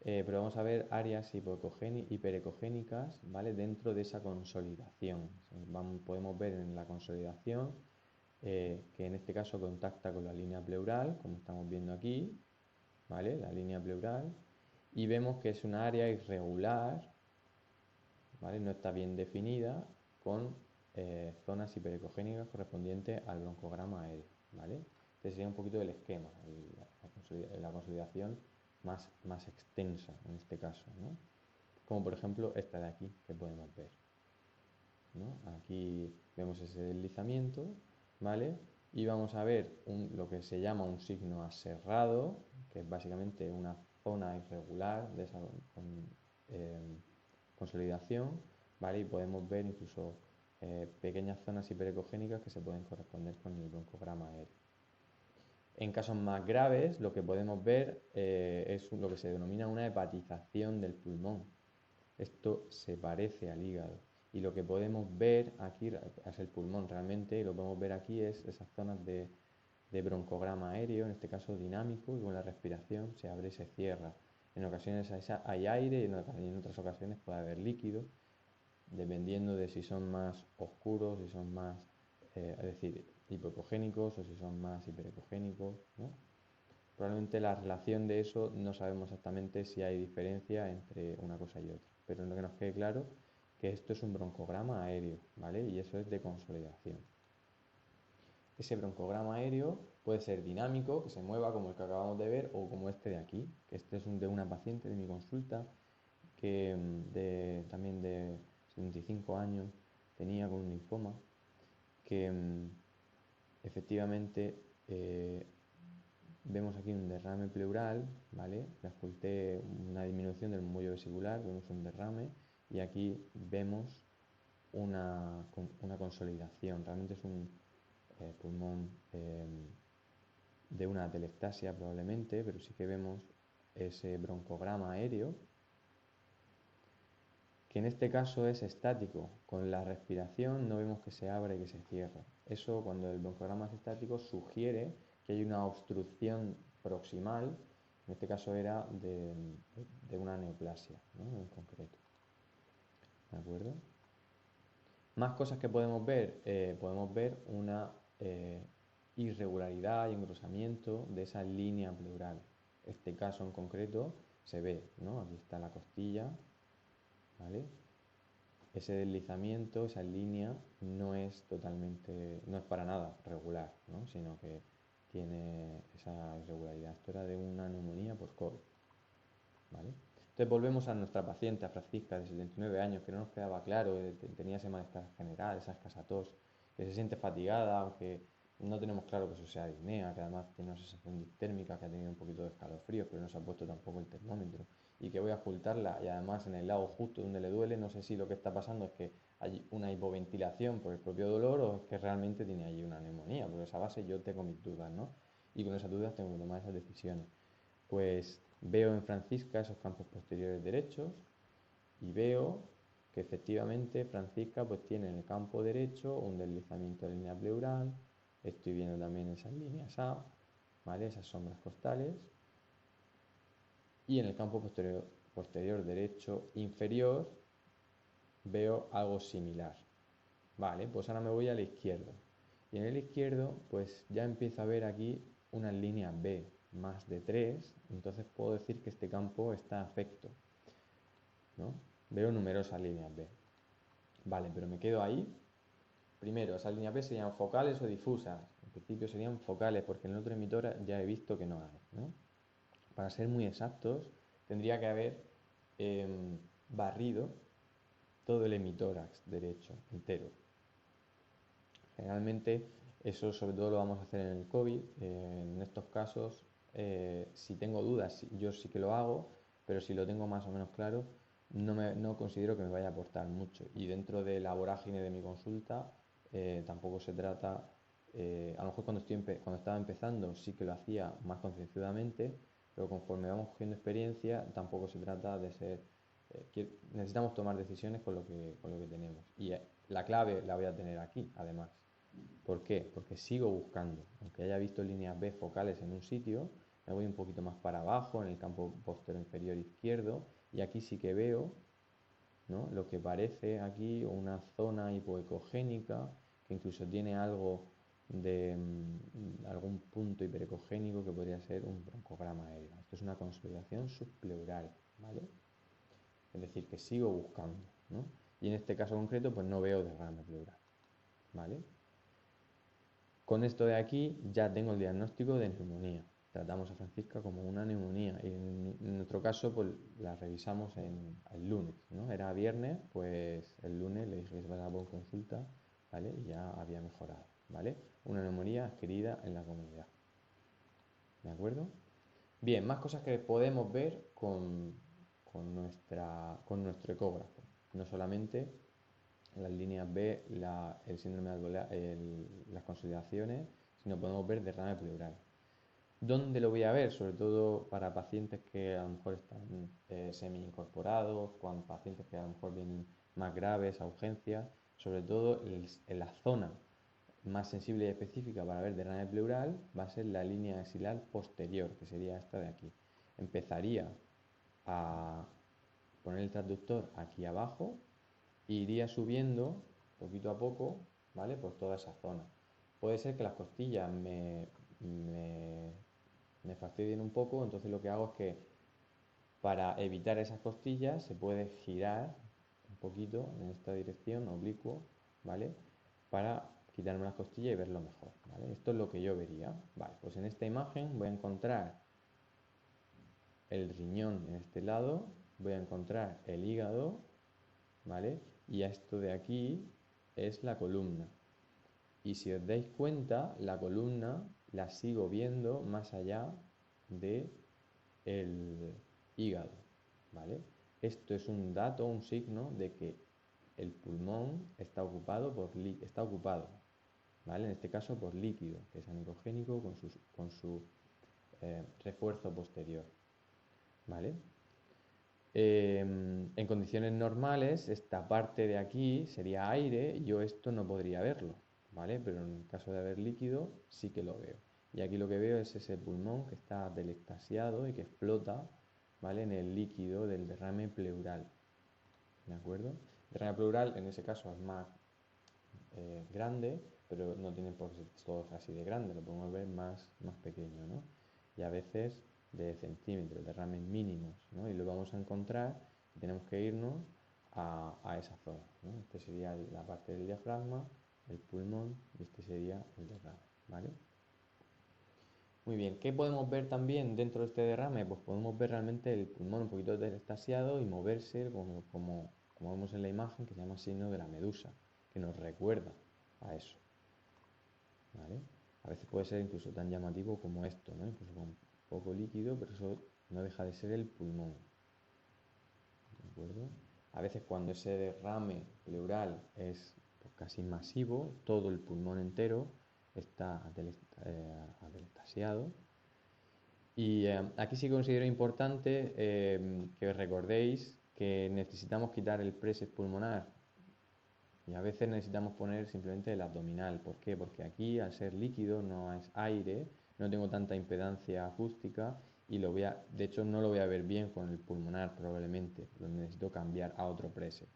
pero vamos a ver áreas hiperecogénicas, ¿vale?, dentro de esa consolidación. Podemos ver en la consolidación que en este caso contacta con la línea pleural, como estamos viendo aquí, ¿vale?, la línea pleural, y vemos que es una área irregular, ¿vale?, no está bien definida, con zonas hiperecogénicas correspondientes al broncograma aéreo, ¿vale? Este sería un poquito el esquema, la consolidación más extensa en este caso, ¿no? Como por ejemplo esta de aquí que podemos ver, ¿no? Aquí vemos ese deslizamiento, ¿vale? Y vamos a ver lo que se llama un signo aserrado, que es básicamente una zona irregular de esa consolidación, ¿vale? Y podemos ver incluso pequeñas zonas hiperecogénicas que se pueden corresponder con el broncograma aéreo. En casos más graves, lo que podemos ver es lo que se denomina una hepatización del pulmón. Esto se parece al hígado. Y lo que podemos ver aquí es el pulmón realmente, y lo que podemos ver aquí es esas zonas de broncograma aéreo, en este caso dinámico, y con la respiración se abre y se cierra. En ocasiones hay aire y en otras ocasiones puede haber líquido, dependiendo de si son más oscuros, si son más, es decir, hipocogénicos o si son más hiperecogénicos, ¿no? Probablemente la relación de eso no sabemos exactamente si hay diferencia entre una cosa y otra, pero lo que nos quede claro que esto es un broncograma aéreo, ¿vale? Y eso es de consolidación. Ese broncograma aéreo puede ser dinámico, que se mueva como el que acabamos de ver, o como este de aquí, que este es de una paciente de mi consulta, que también de 75 años, tenía con un linfoma, que efectivamente vemos aquí un derrame pleural, ¿vale? Le oculté una disminución del muelle vesicular, vemos un derrame, y aquí vemos una consolidación. Realmente es un pulmón de una atelectasia probablemente, pero sí que vemos ese broncograma aéreo, que en este caso es estático. Con la respiración no vemos que se abre y que se cierra. Eso, cuando el broncograma es estático, sugiere que hay una obstrucción proximal, en este caso era de una neoplasia, ¿no?, en concreto. ¿De acuerdo? Más cosas que podemos ver una irregularidad y engrosamiento de esa línea pleural. Este caso en concreto se ve, ¿no? Aquí está la costilla, ¿vale? Ese deslizamiento, esa línea, no es para nada regular, ¿no?, sino que tiene esa irregularidad. Esto era de una neumonía post-COVID, ¿vale? Entonces volvemos a nuestra paciente, a Francisca, de 79 años, que no nos quedaba claro, tenía ese malestar general, esa escasa tos, que se siente fatigada, aunque no tenemos claro que eso sea disnea, que además tiene una sensación diptérmica, que ha tenido un poquito de escalofríos, pero no se ha puesto tampoco el termómetro, y que voy a ocultarla, y además en el lado justo donde le duele, no sé si lo que está pasando es que hay una hipoventilación por el propio dolor o es que realmente tiene allí una neumonía, porque esa base yo tengo mis dudas, ¿no? Y con esas dudas tengo que tomar esas decisiones. Pues veo en Francisca esos campos posteriores derechos y veo que efectivamente Francisca pues tiene en el campo derecho un deslizamiento de línea pleural, estoy viendo también esas líneas A, ¿vale?, esas sombras costales, y en el campo posterior derecho inferior veo algo similar. Vale, pues ahora me voy al izquierdo. Y en el izquierdo, pues ya empiezo a ver aquí unas líneas B más de 3, entonces puedo decir que este campo está afecto, ¿no? Veo numerosas líneas B. Vale, pero me quedo ahí. Primero, esas líneas B serían focales o difusas. En principio serían focales, porque en el otro emitor ya he visto que no hay, ¿no? Para ser muy exactos, tendría que haber barrido todo el hemitórax derecho, entero. Generalmente eso sobre todo lo vamos a hacer en el COVID. En estos casos, si tengo dudas, yo sí que lo hago, pero si lo tengo más o menos claro, no considero que me vaya a aportar mucho. Y dentro de la vorágine de mi consulta, tampoco se trata a lo mejor cuando estaba empezando sí que lo hacía más concienzudamente, pero conforme vamos cogiendo experiencia, tampoco se trata de ser... necesitamos tomar decisiones con lo que tenemos. Y la clave la voy a tener aquí, además. ¿Por qué? Porque sigo buscando. Aunque haya visto líneas B focales en un sitio, me voy un poquito más para abajo, en el campo posterior inferior izquierdo, y aquí sí que veo, ¿no?, lo que parece aquí una zona hipoecogénica, que incluso tiene algo de algún punto hiperecogénico que podría ser un broncograma aéreo. Esto es una consolidación subpleural, ¿vale? Es decir, que sigo buscando, ¿no? Y en este caso concreto, pues no veo derrame pleural, ¿vale? Con esto de aquí ya tengo el diagnóstico de neumonía. Tratamos a Francisca como una neumonía y en nuestro caso pues la revisamos el lunes, ¿no? Era viernes, pues el lunes le dije que se pasara por consulta, ¿vale? Y ya había mejorado, ¿vale? Una neumonía adquirida en la comunidad, ¿de acuerdo? Bien, más cosas que podemos ver con nuestro ecógrafo. No solamente las líneas B, el síndrome alveolar, las consolidaciones, sino podemos ver derrame pleural. ¿Dónde lo voy a ver? Sobre todo para pacientes que a lo mejor están semi-incorporados, con pacientes que a lo mejor vienen más graves a urgencias, sobre todo en la zona más sensible y específica para ver derrame pleural va a ser la línea axilar posterior, que sería esta de aquí. Empezaría a poner el transductor aquí abajo e iría subiendo poquito a poco, ¿vale? Por toda esa zona. Puede ser que las costillas me, me fastidien un poco, entonces lo que hago es que para evitar esas costillas se puede girar un poquito en esta dirección, oblicuo, ¿vale? Para quitarme las costillas y verlo mejor, ¿vale? Esto es lo que yo vería. Vale, pues en esta imagen voy a encontrar el riñón en este lado, voy a encontrar el hígado, ¿vale? Y a esto de aquí es la columna. Y si os dais cuenta, la columna la sigo viendo más allá de el hígado, ¿vale? Esto es un dato, un signo de que el pulmón está ocupado está ocupado, ¿vale? En este caso por líquido, que es anicogénico con su refuerzo posterior, ¿vale? En condiciones normales, esta parte de aquí sería aire, y yo esto no podría verlo, ¿vale? Pero en el caso de haber líquido, sí que lo veo. Y aquí lo que veo es ese pulmón que está delextasiado y que flota, ¿vale?, en el líquido del derrame pleural, ¿de acuerdo? El derrame pleural en ese caso es más grande, pero no tiene por ser todos así de grande, lo podemos ver más pequeño, ¿no? Y a veces de centímetros, derrames mínimos, ¿no? Y lo vamos a encontrar y tenemos que irnos a esa zona, ¿no? Este sería la parte del diafragma, el pulmón, y este sería el derrame, ¿vale? Muy bien, ¿qué podemos ver también dentro de este derrame? Pues podemos ver realmente el pulmón un poquito desestasiado y moverse como vemos en la imagen, que se llama signo de la medusa, que nos recuerda a eso, ¿vale? A veces puede ser incluso tan llamativo como esto, ¿no? Incluso con poco líquido, pero eso no deja de ser el pulmón, ¿de acuerdo? A veces cuando ese derrame pleural es pues, casi masivo, todo el pulmón entero está atelectasiado. Y aquí sí considero importante que recordéis que necesitamos quitar el preses pulmonar y a veces necesitamos poner simplemente el abdominal. ¿Por qué? Porque aquí, al ser líquido, no es aire, no tengo tanta impedancia acústica y de hecho no lo voy a ver bien con el pulmonar probablemente. Lo necesito cambiar a otro prese.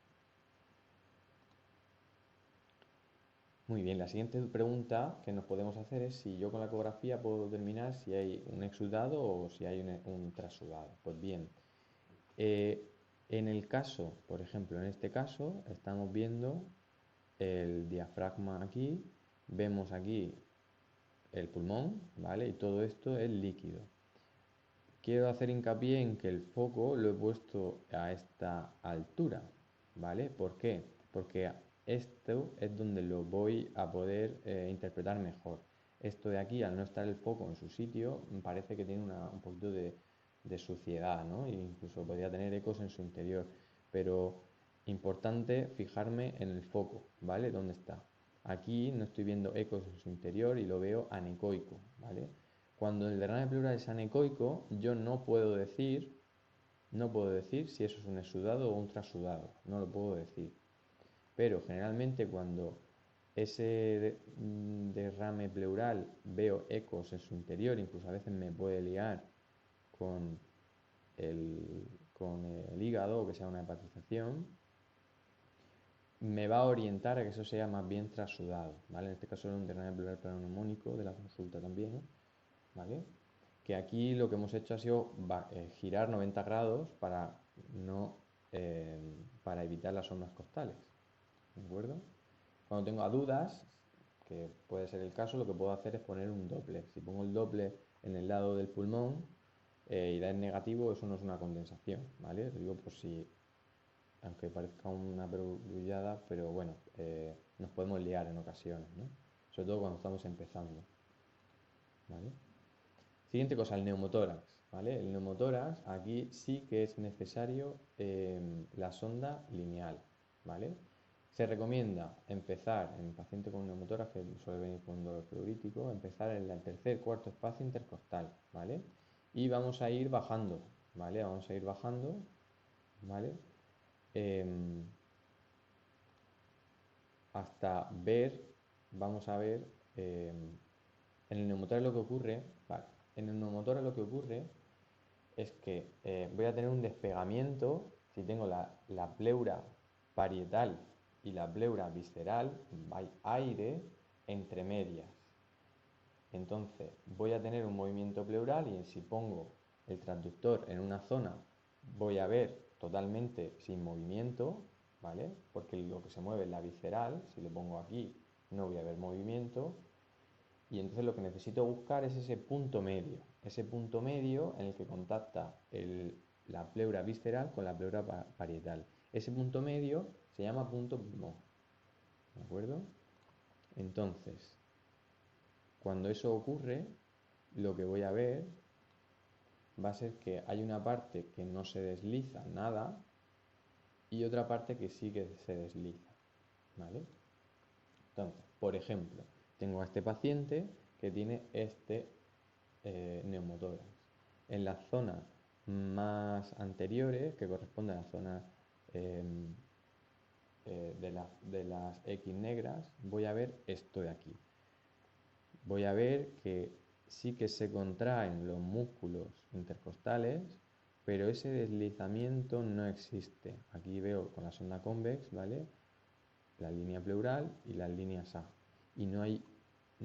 Muy bien, la siguiente pregunta que nos podemos hacer es si yo con la ecografía puedo determinar si hay un exudado o si hay un trasudado. Pues bien, eh, en el caso, por ejemplo, en este caso, estamos viendo el diafragma aquí, vemos aquí el pulmón, ¿vale? Y todo esto es líquido. Quiero hacer hincapié en que el foco lo he puesto a esta altura, ¿vale? ¿Por qué? Porque esto es donde lo voy a poder interpretar mejor. Esto de aquí, al no estar el foco en su sitio, me parece que tiene un poquito de suciedad, ¿no? E incluso podría tener ecos en su interior. Pero importante fijarme en el foco, ¿vale? ¿Dónde está? Aquí no estoy viendo ecos en su interior y lo veo anecoico, ¿vale? Cuando el derrame pleural es anecoico, yo no puedo decir si eso es un exudado o un trasudado, no lo puedo decir. Pero generalmente cuando ese derrame pleural veo ecos en su interior, incluso a veces me puede liar con el hígado o que sea una hepatización, me va a orientar a que eso sea más bien trasudado, ¿vale? En este caso era un derrame pleural paraneumónico de la consulta también, ¿vale? Que aquí lo que hemos hecho ha sido girar 90 grados no, eh, para evitar las ondas costales, ¿de acuerdo? Cuando tengo dudas, que puede ser el caso, lo que puedo hacer es poner un Doppler. Si pongo el Doppler en el lado del pulmón y da en negativo, eso no es una condensación, ¿vale? Lo digo por si, aunque parezca una perogrullada, pero bueno, nos podemos liar en ocasiones, ¿no? Sobre todo cuando estamos empezando, ¿vale? Siguiente cosa, el neumotórax, ¿vale? El neumotórax, aquí sí que es necesario la sonda lineal, ¿vale? Se recomienda empezar en paciente con neumotórax, que suele venir con dolor pleurítico, empezar en el tercer, cuarto espacio intercostal, ¿vale? Y vamos a ir bajando, ¿vale? Vamos a ir bajando, ¿vale? Em, hasta ver, vamos a ver, en el neumotórax lo que ocurre, ¿vale? En el neumotórax lo que ocurre es que voy a tener un despegamiento, si tengo la pleura parietal y la pleura visceral, hay aire entre medias. Entonces voy a tener un movimiento pleural y si pongo el transductor en una zona voy a ver totalmente sin movimiento, ¿vale? Porque lo que se mueve es la visceral, si lo pongo aquí no voy a ver movimiento, y entonces lo que necesito buscar es ese punto medio en el que contacta la pleura visceral con la pleura parietal. Ese punto medio se llama punto pulmón, ¿de acuerdo? Entonces, cuando eso ocurre, lo que voy a ver va a ser que hay una parte que no se desliza nada y otra parte que sí que se desliza, ¿vale? Entonces, por ejemplo, tengo a este paciente que tiene este neumotórax. En las zonas más anteriores, que corresponde a la zona eh, de las X negras, voy a ver esto de aquí. Voy a ver que sí que se contraen los músculos intercostales, pero ese deslizamiento no existe. Aquí veo con la sonda convex, ¿vale? La línea pleural y las líneas A. Y no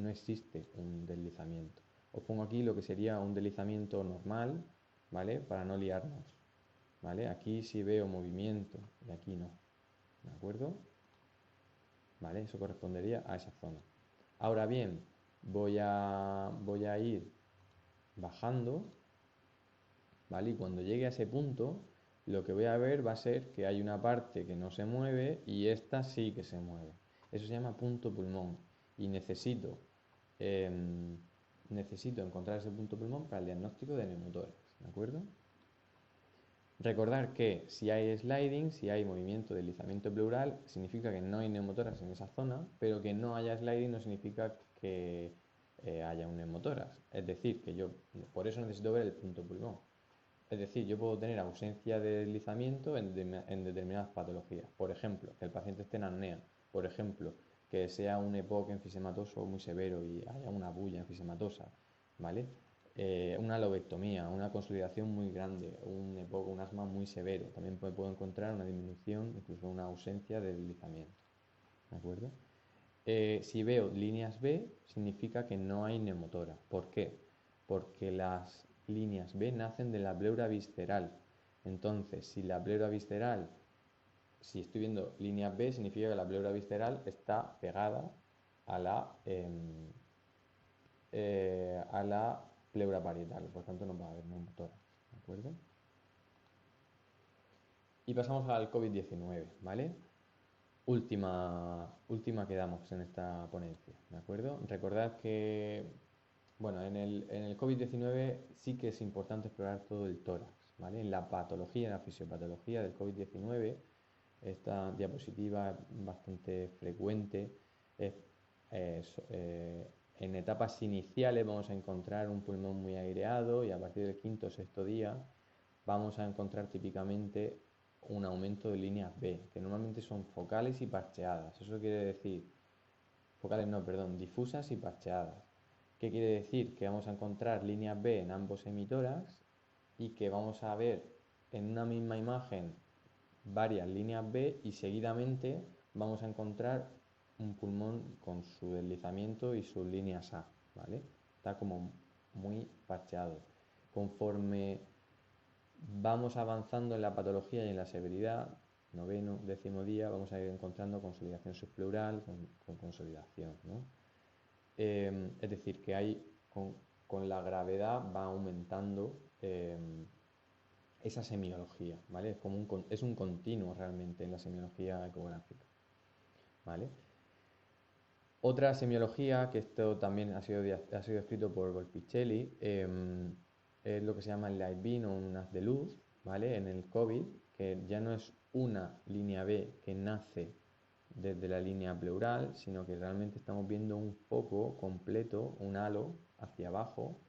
existe un deslizamiento. Os pongo aquí lo que sería un deslizamiento normal, ¿vale? Para no liarnos, ¿vale? Aquí sí veo movimiento y aquí no, ¿de acuerdo? ¿Vale? Eso correspondería a esa zona. Ahora bien, voy a ir bajando, ¿vale? Y cuando llegue a ese punto, lo que voy a ver va a ser que hay una parte que no se mueve y esta sí que se mueve. Eso se llama punto pulmón y necesito encontrar ese punto pulmón para el diagnóstico de neumotórax, ¿de acuerdo? Recordar que si hay sliding, si hay movimiento de deslizamiento pleural, significa que no hay neumotórax en esa zona, pero que no haya sliding no significa que haya un neumotórax. Es decir, que yo por eso necesito ver el punto pulmón. Es decir, yo puedo tener ausencia de deslizamiento en determinadas patologías. Por ejemplo, que el paciente esté en apnea. Por ejemplo, que sea un EPOC enfisematoso muy severo y haya una bulla enfisematosa, ¿vale? Una lobectomía, una consolidación muy grande, un EPOC, un asma muy severo. También puedo encontrar una disminución, incluso una ausencia de deslizamiento, ¿de acuerdo? Si veo líneas B, significa que no hay neumotora. ¿Por qué? Porque las líneas B nacen de la pleura visceral. Entonces, si la pleura visceral, si estoy viendo líneas B, significa que la pleura visceral está pegada a la pleura parietal. Por tanto, no va a haber neumotora. ¿De acuerdo? Y pasamos al COVID-19, ¿vale? Última que damos en esta ponencia, ¿de acuerdo? Recordad que, bueno, en el COVID-19 sí que es importante explorar todo el tórax, ¿vale? En la patología, en la fisiopatología del COVID-19, esta diapositiva bastante frecuente, es en etapas iniciales vamos a encontrar un pulmón muy aireado y a partir del quinto o sexto día vamos a encontrar típicamente un aumento de líneas B, que normalmente son focales y parcheadas. Eso quiere decir, focales no, perdón, difusas y parcheadas. ¿Qué quiere decir? Que vamos a encontrar líneas B en ambos hemitórax y que vamos a ver en una misma imagen varias líneas B y seguidamente vamos a encontrar un pulmón con su deslizamiento y sus líneas A, ¿vale? Está como muy parcheado. Conforme vamos avanzando en la patología y en la severidad, noveno, décimo día, vamos a ir encontrando consolidación subpleural con consolidación, ¿no? Es decir, que hay con la gravedad va aumentando esa semiología, ¿vale? Es un continuo realmente en la semiología ecográfica, ¿vale? Otra semiología, que esto también ha sido escrito por Volpicelli, es lo que se llama el light beam o un haz de luz, ¿vale? En el COVID, que ya no es una línea B que nace desde la línea pleural, sino que realmente estamos viendo un foco completo, un halo hacia abajo,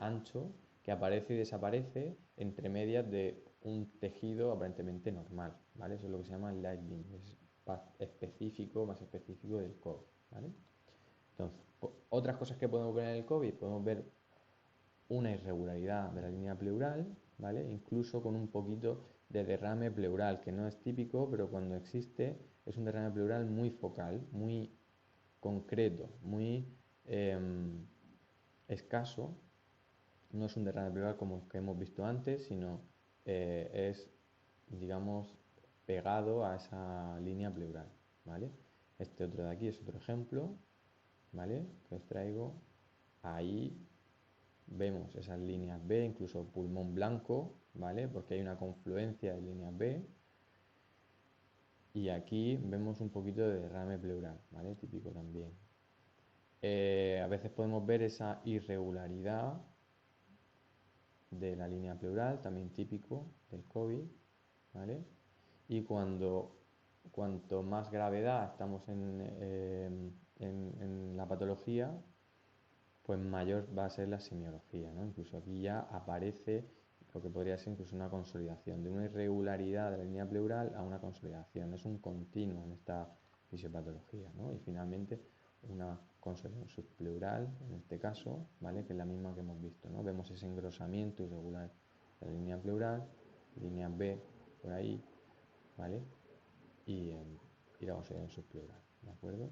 ancho, que aparece y desaparece entre medias de un tejido aparentemente normal, ¿vale? Eso es lo que se llama el light beam, es específico, más específico del COVID, ¿vale? Entonces, otras cosas que podemos ver en el COVID, podemos ver una irregularidad de la línea pleural, ¿vale? Incluso con un poquito de derrame pleural, que no es típico, pero cuando existe es un derrame pleural muy focal, muy concreto, muy escaso. No es un derrame pleural como el que hemos visto antes, sino es, digamos, pegado a esa línea pleural, ¿vale? Este otro de aquí es otro ejemplo, ¿vale? Que os traigo. Ahí vemos esas líneas B, incluso pulmón blanco, ¿vale? Porque hay una confluencia de líneas B. Y aquí vemos un poquito de derrame pleural, ¿vale? Típico también. A veces podemos ver esa irregularidad de la línea pleural, también típico del COVID, ¿vale? Y cuanto más gravedad estamos en la patología, pues mayor va a ser la semiología, ¿no? Incluso aquí ya aparece lo que podría ser incluso una consolidación, de una irregularidad de la línea pleural a una consolidación. Es un continuo en esta fisiopatología, ¿no? Y finalmente una consolidación subpleural, en este caso, ¿vale? Que es la misma que hemos visto, ¿no? Vemos ese engrosamiento irregular de la línea pleural, línea B por ahí, ¿vale? Y la consolidación subpleural, ¿de acuerdo?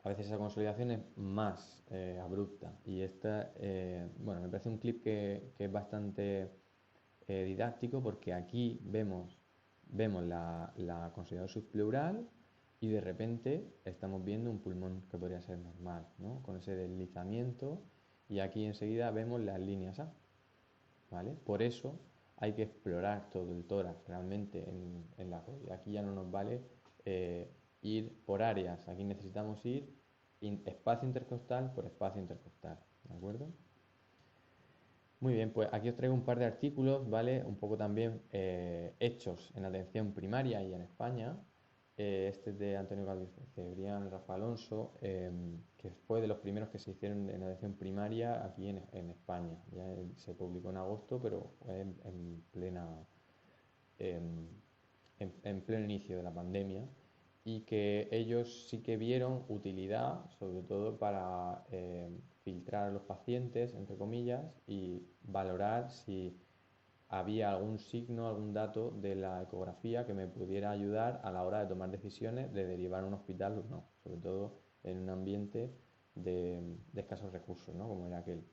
A veces esa consolidación es más abrupta y esta, bueno, me parece un clip que es bastante didáctico porque aquí vemos la consolidación subpleural y de repente estamos viendo un pulmón que podría ser normal, ¿no? Con ese deslizamiento y aquí enseguida vemos las líneas A, ¿vale? Por eso hay que explorar todo el tórax realmente en la rodilla. Aquí ya no nos vale ir por áreas, aquí necesitamos ir espacio intercostal por espacio intercostal, ¿de acuerdo? Muy bien, pues aquí os traigo un par de artículos, ¿vale? Un poco también hechos en atención primaria y en España. Este es de Antonio Galvez Cebrián, Rafa Alonso, que fue de los primeros que se hicieron en atención primaria aquí en España. Ya se publicó en agosto, pero fue em, en pleno inicio de la pandemia y que ellos sí que vieron utilidad, sobre todo para filtrar a los pacientes, entre comillas, y valorar si había algún signo, algún dato de la ecografía que me pudiera ayudar a la hora de tomar decisiones de derivar a un hospital o no, sobre todo en un ambiente de escasos recursos, ¿no? Como era aquel.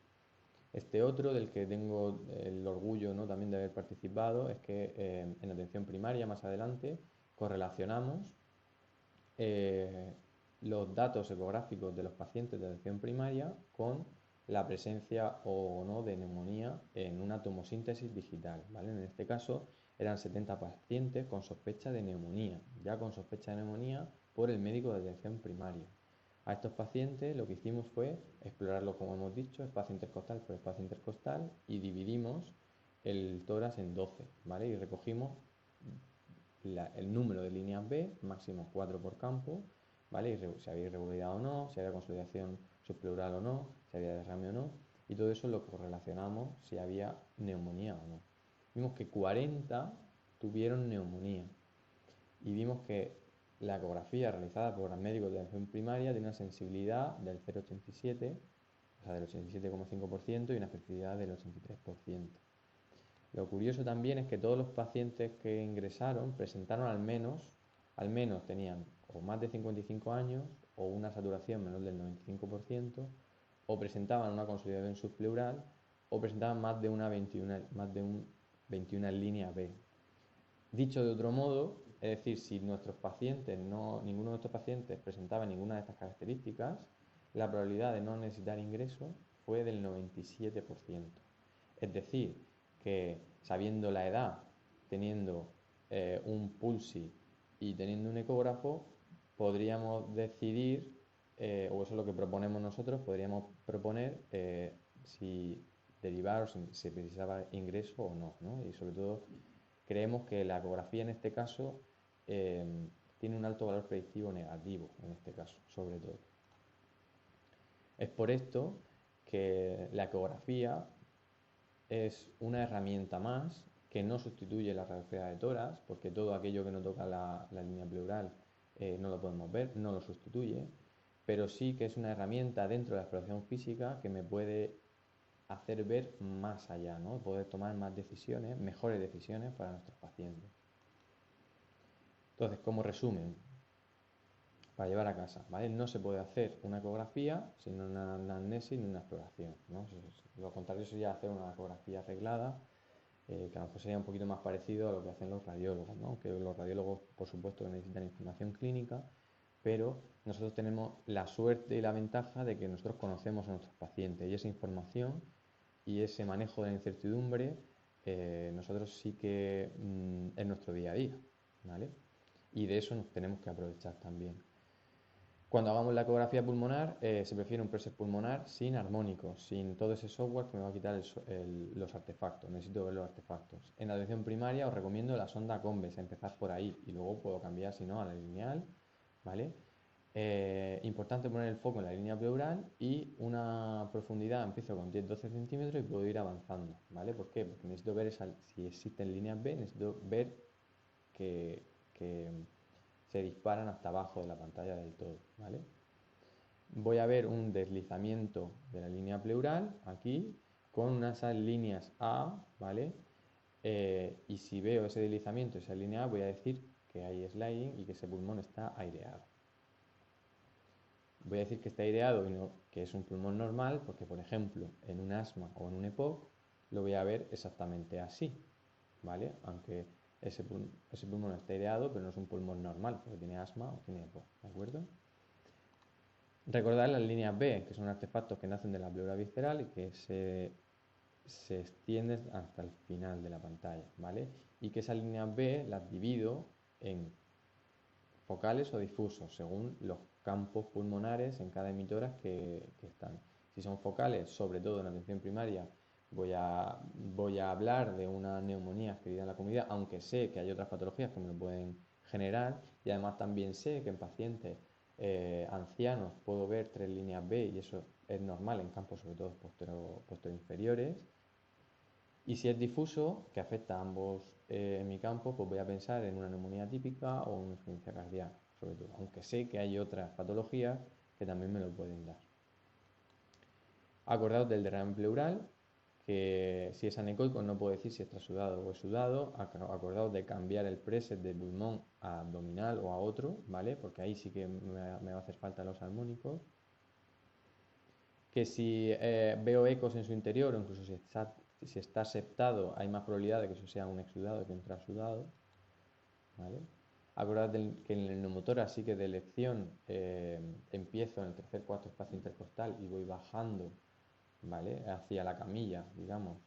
Este otro, del que tengo el orgullo, ¿no?, también de haber participado, es que en atención primaria, más adelante, correlacionamos eh, los datos ecográficos de los pacientes de atención primaria con la presencia o no de neumonía en una tomosíntesis digital, ¿vale? En este caso eran 70 pacientes con sospecha de neumonía, ya con sospecha de neumonía por el médico de atención primaria. A estos pacientes lo que hicimos fue explorarlo, como hemos dicho, espacio intercostal por espacio intercostal y dividimos el tórax en 12, ¿vale? Y recogimos el número de líneas B, máximo 4 por campo, ¿vale? Si había irregularidad o no, si había consolidación subpleural o no, si había derrame o no, y todo eso lo correlacionamos si había neumonía o no. Vimos que 40 tuvieron neumonía y vimos que la ecografía realizada por médicos de atención primaria tiene una sensibilidad del 0,87, o sea, del 87,5% y una especificidad del 83%. Lo curioso también es que todos los pacientes que ingresaron presentaron al menos tenían o más de 55 años o una saturación menor del 95%, o presentaban una consolidación subpleural, o presentaban más de un 21 en línea B. Dicho de otro modo, es decir, si ninguno de nuestros pacientes presentaba ninguna de estas características, la probabilidad de no necesitar ingreso fue del 97%. Es decir, que sabiendo la edad, teniendo un PULSI y teniendo un ecógrafo, podríamos decidir, o eso es lo que proponemos nosotros, podríamos proponer si derivar o si se precisaba ingreso o no, ¿no? Y sobre todo creemos que la ecografía en este caso tiene un alto valor predictivo negativo, en este caso, sobre todo. Es por esto que la ecografía es una herramienta más que no sustituye la radiografía de tórax, porque todo aquello que no toca la línea pleural no lo podemos ver, no lo sustituye, pero sí que es una herramienta dentro de la exploración física que me puede hacer ver más allá, ¿no? Poder tomar más decisiones, mejores decisiones para nuestros pacientes. Entonces, como resumen, para llevar a casa, ¿vale? No se puede hacer una ecografía sin una anamnesis ni una exploración, ¿no? Lo contrario sería hacer una ecografía arreglada, que a lo mejor sería un poquito más parecido a lo que hacen los radiólogos, ¿no? Que los radiólogos, por supuesto, que necesitan información clínica, pero nosotros tenemos la suerte y la ventaja de que nosotros conocemos a nuestros pacientes y esa información y ese manejo de la incertidumbre, nosotros sí que es nuestro día a día, ¿vale? Y de eso nos tenemos que aprovechar también. Cuando hagamos la ecografía pulmonar, se prefiere un PROSES pulmonar sin armónicos, sin todo ese software que me va a quitar los artefactos. Necesito ver los artefactos. En la atención primaria os recomiendo la sonda Conves, empezar por ahí y luego puedo cambiar, si no, a la lineal, ¿vale? Importante poner el foco en la línea pleural y una profundidad, empiezo con 10-12 centímetros y puedo ir avanzando, ¿vale? ¿Por qué? Porque necesito ver si existen líneas B, necesito ver que se disparan hasta abajo de la pantalla del todo, ¿vale? Voy a ver un deslizamiento de la línea pleural aquí con unas líneas A, ¿vale? Y si veo ese deslizamiento, esa línea A, voy a decir que hay sliding y que ese pulmón está aireado. Voy a decir que está aireado y no que es un pulmón normal porque, por ejemplo, en un asma o en un EPOC lo voy a ver exactamente así, ¿vale? Aunque ese pulmón está aireado, pero no es un pulmón normal porque tiene asma o tiene EPOC, ¿de acuerdo? Recordar las líneas B, que son artefactos que nacen de la pleura visceral y que se extienden hasta el final de la pantalla, ¿vale? Y que esas líneas B las divido en focales o difusos, según los campos pulmonares en cada emitora que están. Si son focales, sobre todo en atención primaria, voy a hablar de una neumonía adquirida en la comunidad, aunque sé que hay otras patologías que me lo pueden generar, y además también sé que en pacientes ancianos puedo ver 3 líneas B y eso es normal en campos sobre todo posterior-inferiores. Y si es difuso, que afecta a ambos en mi campo, pues voy a pensar en una neumonía típica o una insuficiencia cardíaca, sobre todo, aunque sé que hay otras patologías que también me lo pueden dar. Acordaos del derrame pleural, que si es anecoico no puedo decir si es trasudado o exudado. Acordaos de cambiar el preset de pulmón a abdominal o a otro, ¿vale? Porque ahí sí que me va a hacer falta los armónicos. Que si veo ecos en su interior o incluso si está septado, hay más probabilidad de que eso sea un exudado que un trasudado, ¿vale? Acordad que en el neumotórax sí que de elección empiezo en el tercer cuarto espacio intercostal y voy bajando, ¿vale? Hacia la camilla, digamos,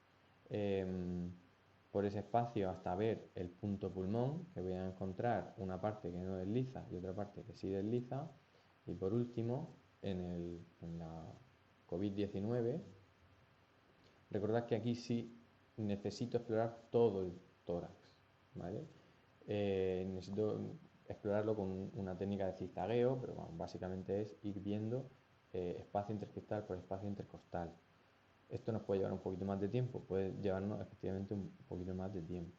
por ese espacio hasta ver el punto pulmón, que voy a encontrar una parte que no desliza y otra parte que sí desliza. Y por último, en la COVID-19, recordad que aquí sí necesito explorar todo el tórax, ¿vale? Necesito explorarlo con una técnica de zigzagueo, pero bueno, básicamente es ir viendo espacio intercostal por espacio intercostal. Esto nos puede llevar un poquito más de tiempo, puede llevarnos efectivamente un poquito más de tiempo.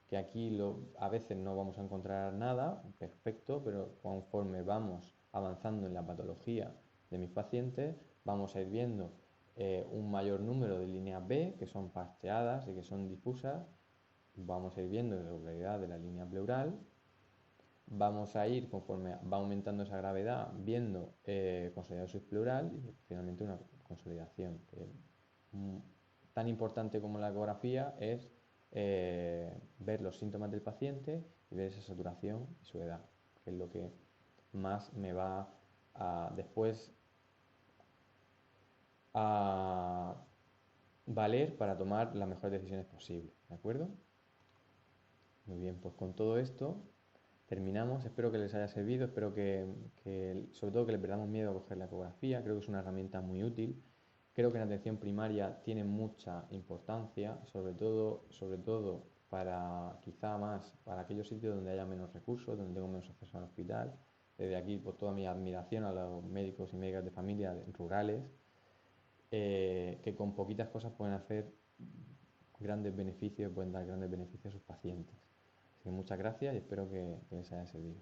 Que aquí a veces no vamos a encontrar nada, perfecto, pero conforme vamos avanzando en la patología de mis pacientes, vamos a ir viendo un mayor número de líneas B, que son parcheadas y que son difusas, vamos a ir viendo la irregularidad de la línea pleural, vamos a ir, conforme va aumentando esa gravedad, viendo consolidación subpleural y finalmente una consolidación. Tan importante como la ecografía es ver los síntomas del paciente y ver esa saturación y su edad, que es lo que más me va a después a valer para tomar las mejores decisiones posibles, ¿de acuerdo? Muy bien, pues con todo esto terminamos. Espero que les haya servido, espero sobre todo que les perdamos miedo a coger la ecografía. Creo que es una herramienta muy útil. Creo que la atención primaria tiene mucha importancia, sobre todo para quizá más para aquellos sitios donde haya menos recursos, donde tengo menos acceso al hospital. Desde aquí, pues toda mi admiración a los médicos y médicas de familia rurales, que con poquitas cosas pueden hacer grandes beneficios, pueden dar grandes beneficios a sus pacientes. Así que muchas gracias y espero que les haya servido.